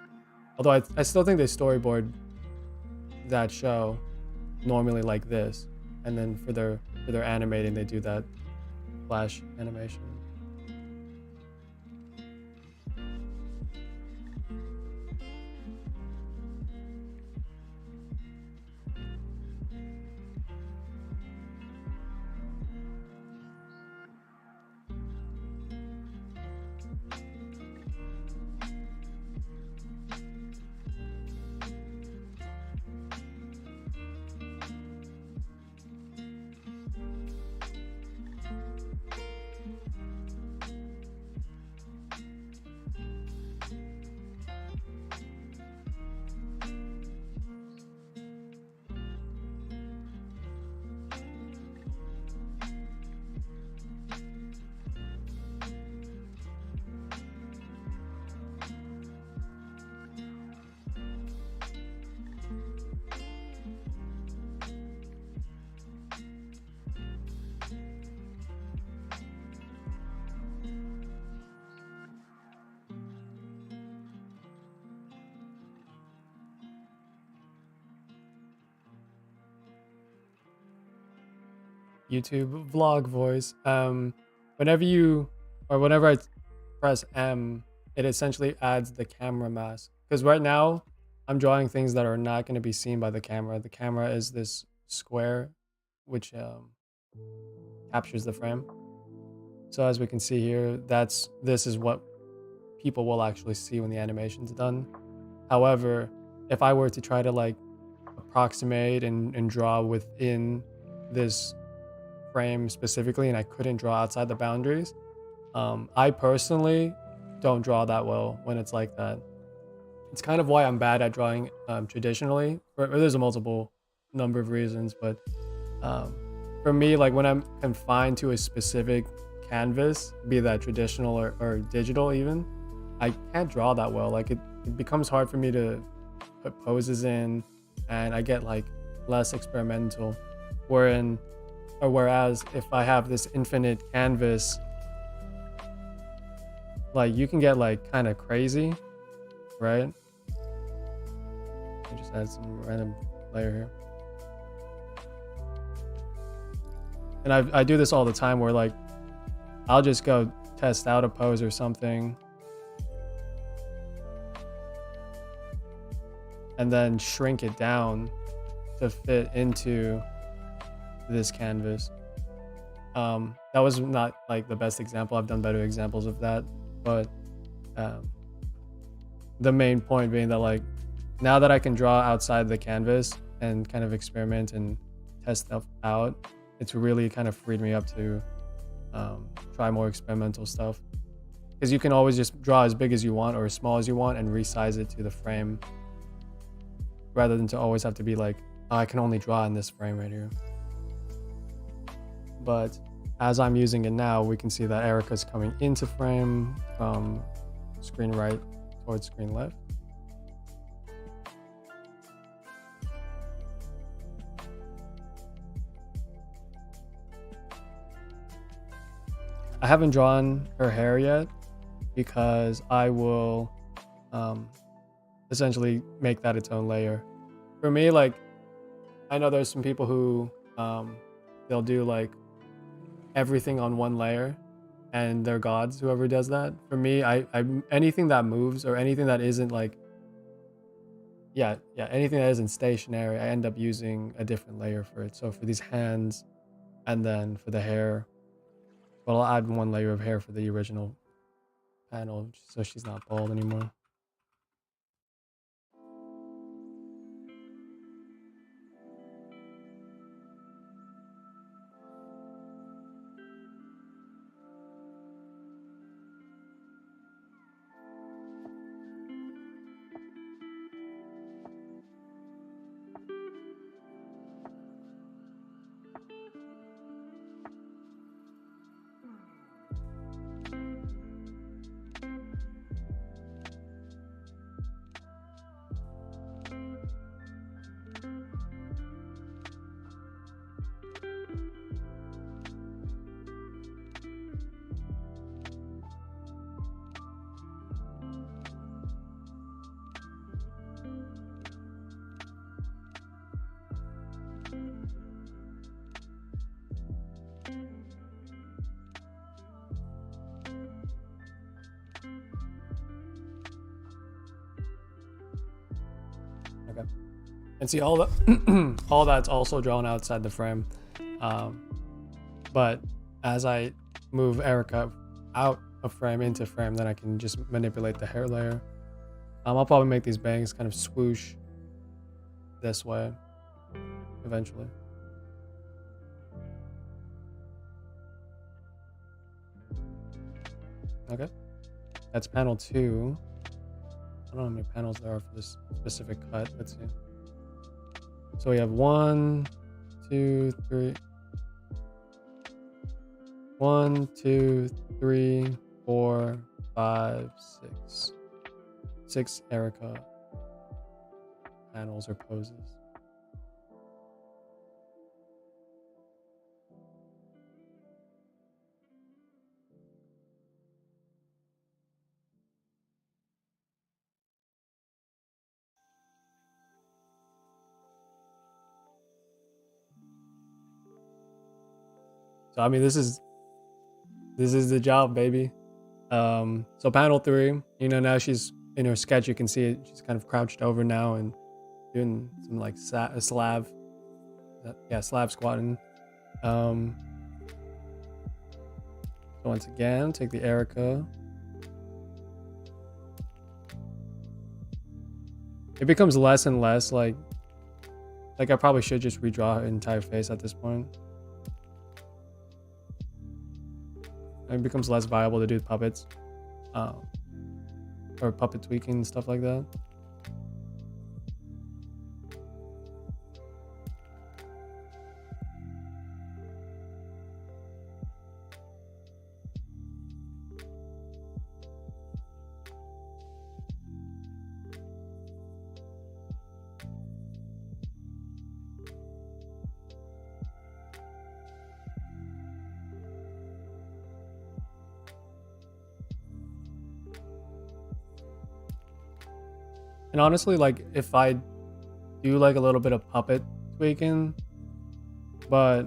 Although I still think they storyboard that show normally like this, and then for their animating they do that Flash animation. YouTube vlog voice. Whenever I press M, it essentially adds the camera mask. Because right now, I'm drawing things that are not going to be seen by the camera. The camera is this square, which captures the frame. So as we can see here, this is what people will actually see when the animation's done. However, if I were to try to like approximate and draw within this frame specifically, and I couldn't draw outside the boundaries, I personally don't draw that well when it's like that. It's kind of why I'm bad at drawing traditionally. There's a multiple number of reasons, but um, for me, like when I'm confined to a specific canvas, be that traditional or digital even, I can't draw that well. Like it becomes hard for me to put poses in, and I get like less experimental. Whereas if I have this infinite canvas, like you can get like kind of crazy, right? I just add some random layer here. And I do this all the time where like I'll just go test out a pose or something and then shrink it down to fit into this canvas. That was not like the best example. I've done better examples of that, but the main point being that like now that I can draw outside the canvas and kind of experiment and test stuff out, it's really kind of freed me up to try more experimental stuff, because you can always just draw as big as you want or as small as you want and resize it to the frame, rather than to always have to be like, oh, I can only draw in this frame right here. But as I'm using it now, we can see that Erica's coming into frame from screen right towards screen left. I haven't drawn her hair yet because I will essentially make that its own layer. For me, like, I know there's some people who they'll do like everything on one layer and they're gods, whoever does that. For me, I anything that moves or anything that isn't like anything that isn't stationary, I end up using a different layer for it. So for these hands, and then for the hair, but I'll add one layer of hair for the original panel so she's not bald anymore. Okay. And see all the all that's also drawn outside the frame. But as I move Erica out of frame into frame, then I can just manipulate the hair layer. I'll probably make these bangs kind of swoosh this way eventually. Okay, that's panel 2. I don't know how many panels there are for this specific cut. Let's see. So we have 1, 2, 3. 1, 2, 3, 4, 5, 6. 6 Erica panels or poses. So I mean, this is the job, baby. So panel 3, you know, now she's in her sketch. You can see it. She's kind of crouched over now and doing some like slab squatting. So once again, take the Jerrico. It becomes less and less like I probably should just redraw her entire face at this point. It becomes less viable to do puppets, or puppet tweaking and stuff like that. And honestly, like if I do like a little bit of puppet tweaking, but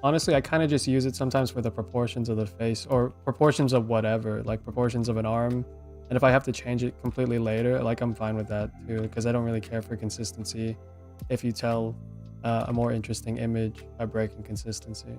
honestly, I kind of just use it sometimes for the proportions of the face or proportions of whatever, like proportions of an arm. And if I have to change it completely later, like I'm fine with that too, because I don't really care for consistency if you tell a more interesting image by breaking consistency.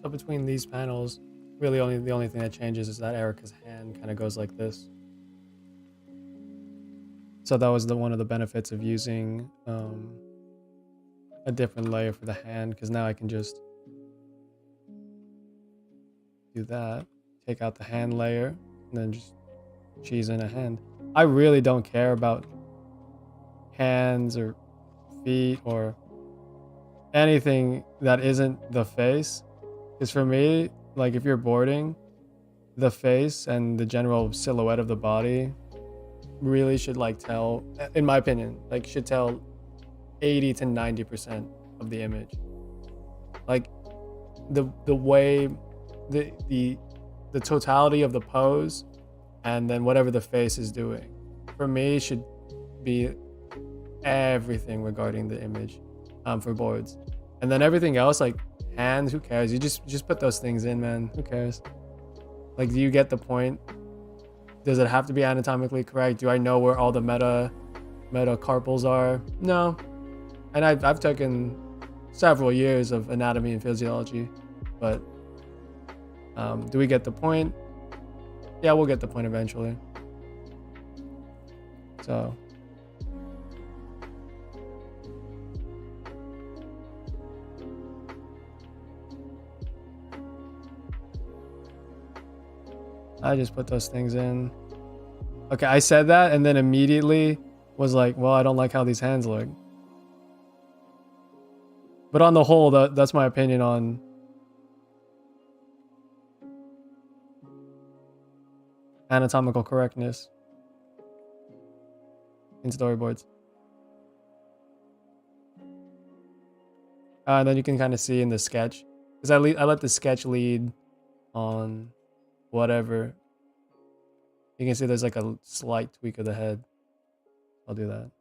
So between these panels, really the only thing that changes is that Erica's hand kind of goes like this. So that was one of the benefits of using a different layer for the hand, because now I can just do that, take out the hand layer, and then just cheese in a hand. I really don't care about hands or feet or anything that isn't the face, because for me, like if you're boarding, the face and the general silhouette of the body really should like tell, in my opinion, like should tell 80 to 90% of the image. Like the way the totality of the pose, and then whatever the face is doing, for me should be everything regarding the image for boards. And then everything else, like hands, who cares? You just put those things in, man. Who cares? Like, do you get the point? Does it have to be anatomically correct? Do I know where all the metacarpals are? No. And I've taken several years of anatomy and physiology, but do we get the point? Yeah, we'll get the point eventually. So I just put those things in. Okay, I said that and then immediately was like, well, I don't like how these hands look. But on the whole, that's my opinion on anatomical correctness in storyboards. And then you can kind of see in the sketch, because I let the sketch lead on whatever. You can see there's like a slight tweak of the head. I'll do that.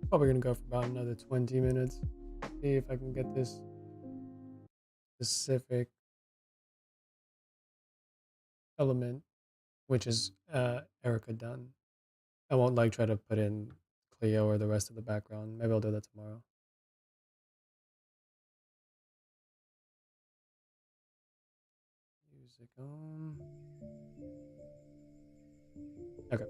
Probably gonna go for about another 20 minutes. See if I can get this specific element, which is Erica, done. I won't like try to put in Cleo or the rest of the background. Maybe I'll do that tomorrow. Music on. Okay.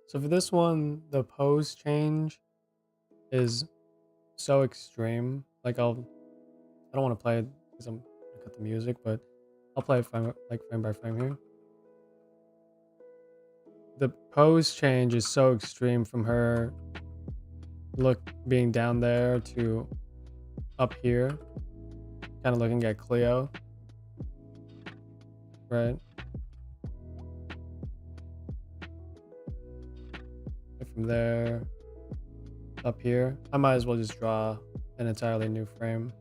So for this one, the pose change is so extreme. Like I don't want to play it because I'm gonna cut the music, but I'll play it frame by frame here. The pose change is so extreme from her look being down there to up here, kind of looking at Cleo, right? And from there up here, I might as well just draw an entirely new frame.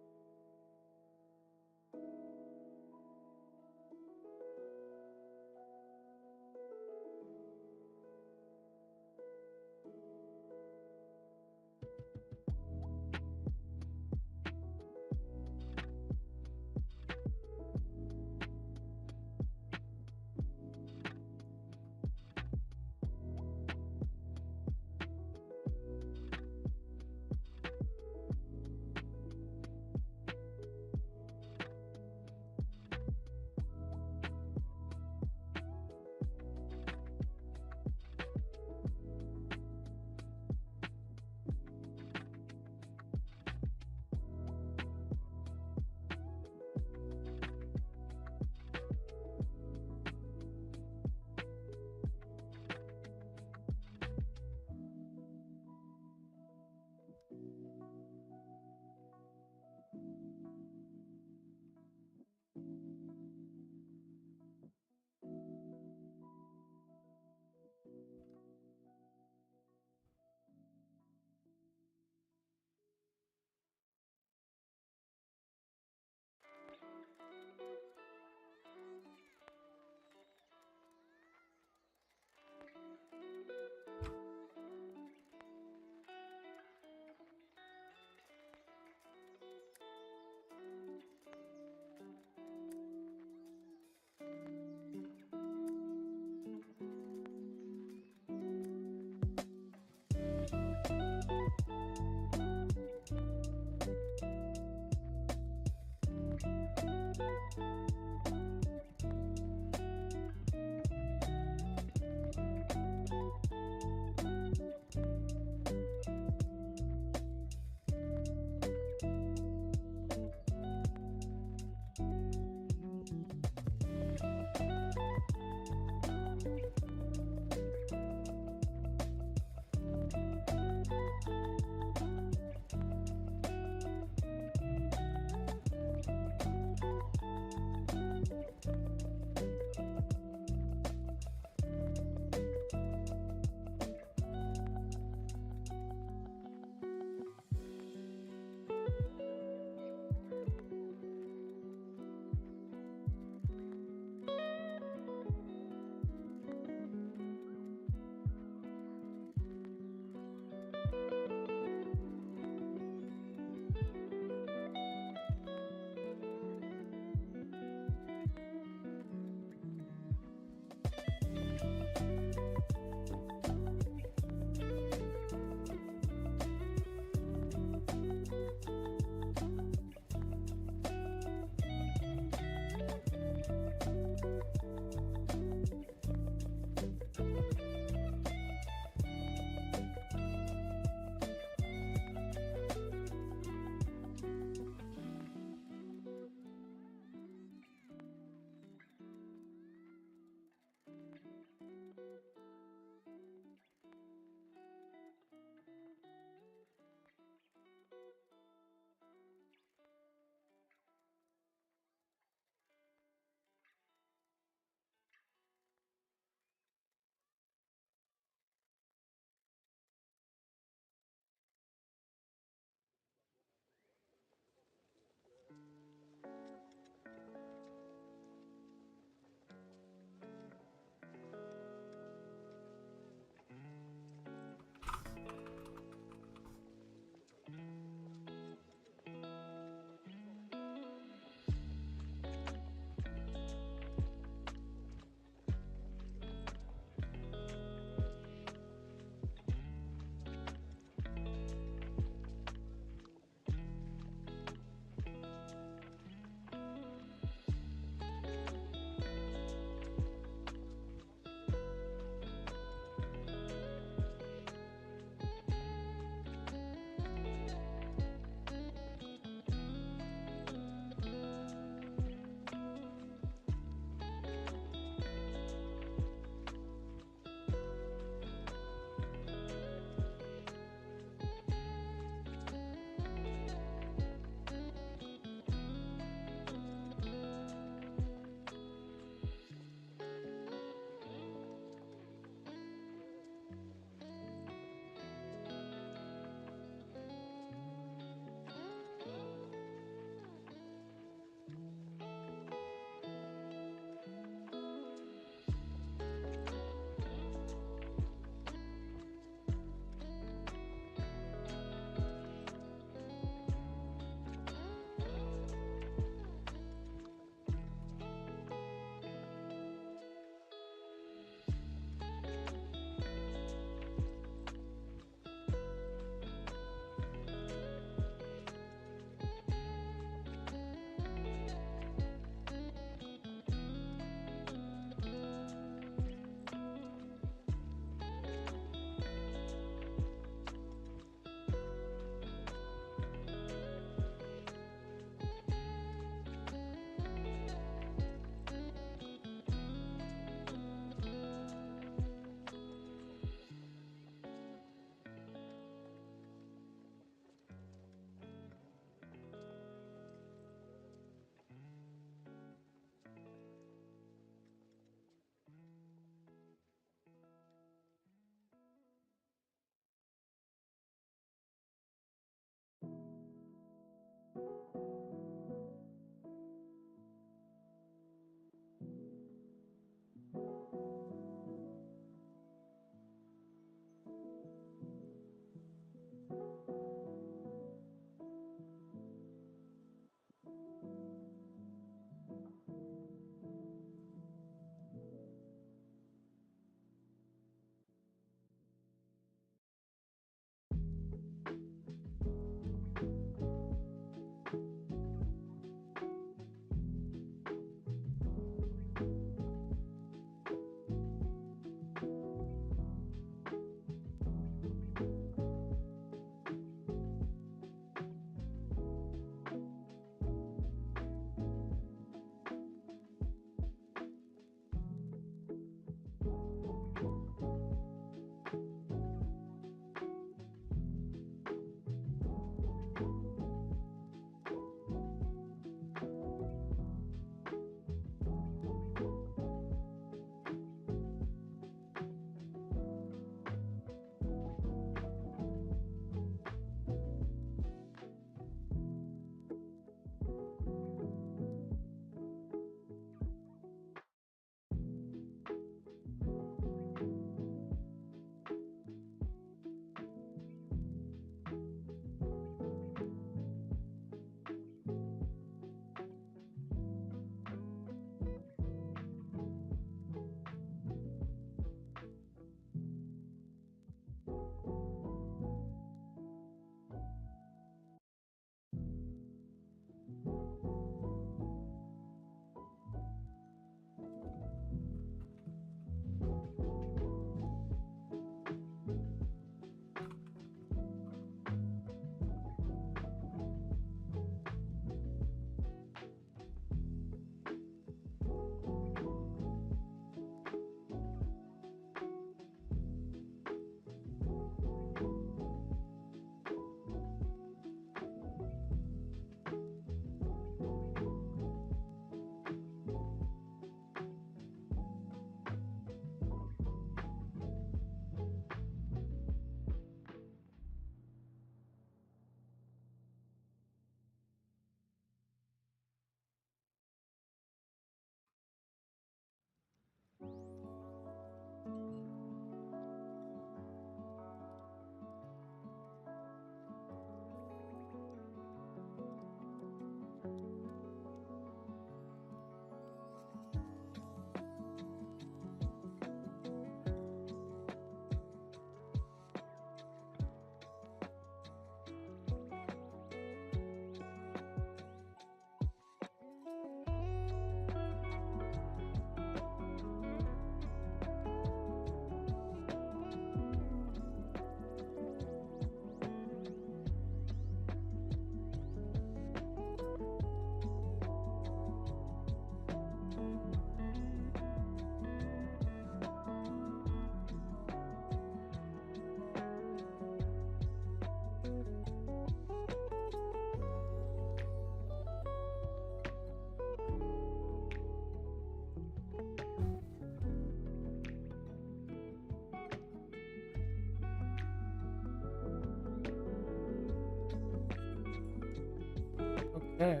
Okay.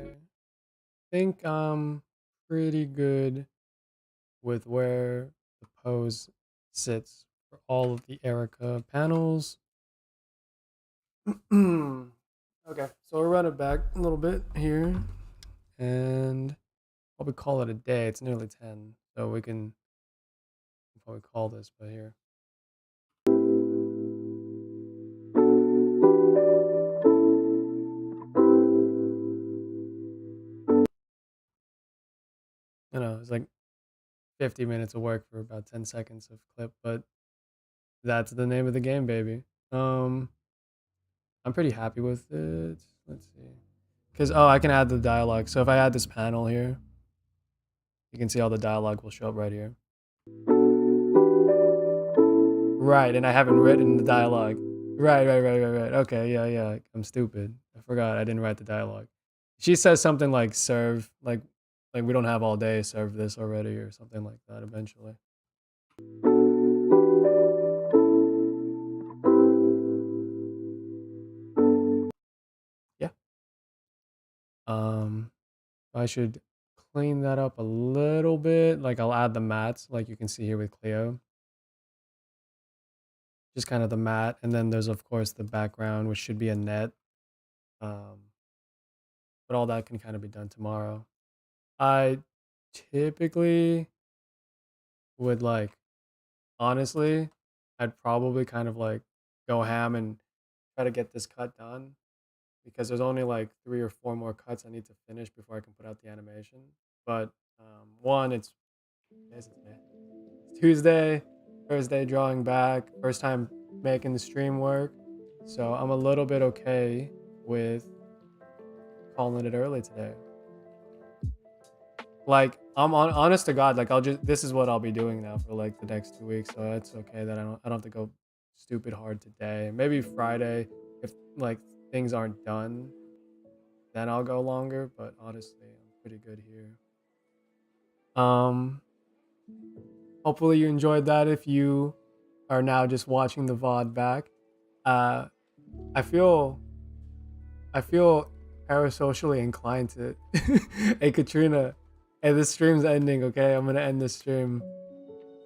Think I'm pretty good with where the pose sits for all of the Erica panels. Okay, so we'll run it back a little bit here and probably call it a day. It's nearly 10, so we can probably call this, but here. You know, it's like 50 minutes of work for about 10 seconds of clip, but that's the name of the game, baby. I'm pretty happy with it. Let's see. Because, oh, I can add the dialogue. So if I add this panel here, you can see all the dialogue will show up right here. Right, and I haven't written the dialogue. Right. Okay, yeah. I'm stupid. I forgot I didn't write the dialogue. She says something like serve, like we don't have all day, serve this already, or something like that eventually. Yeah. I should clean that up a little bit. Like I'll add the mats, like you can see here with Cleo. Just kind of the mat, and then there's of course the background, which should be a net. Um, but all that can kind of be done tomorrow. I typically would like, honestly, I'd probably kind of like go ham and try to get this cut done because there's only like 3 or 4 more cuts I need to finish before I can put out the animation. But one, it's Tuesday, first day drawing back, first time making the stream work, so I'm a little bit okay with calling it early today. Like I'm honest to God, like this is what I'll be doing now for like the next 2 weeks, so it's okay that I don't have to go stupid hard today. Maybe Friday, if like things aren't done, then I'll go longer. But honestly, I'm pretty good here. Hopefully you enjoyed that. If you are now just watching the VOD back, I feel parasocially inclined to. Hey Katrina, hey, this stream's ending. Okay, I'm gonna end this stream.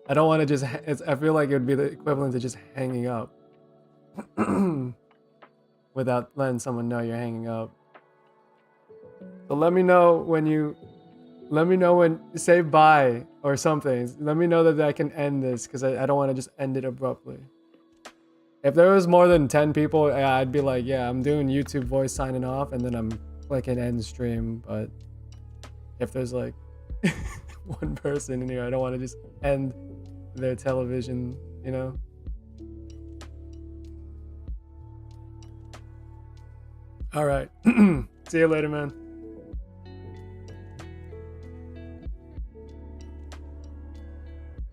I don't want to just. I feel like it would be the equivalent to just hanging up without letting someone know you're hanging up. So let me know when you. Let me know when. Say bye or something. Let me know that I can end this because I don't want to just end it abruptly. If there was more than 10 people, I'd be like, yeah, I'm doing YouTube voice signing off, and then I'm clicking end stream. But if there's like one person in here, I don't want to just end their television, you know? All right. See you later, man.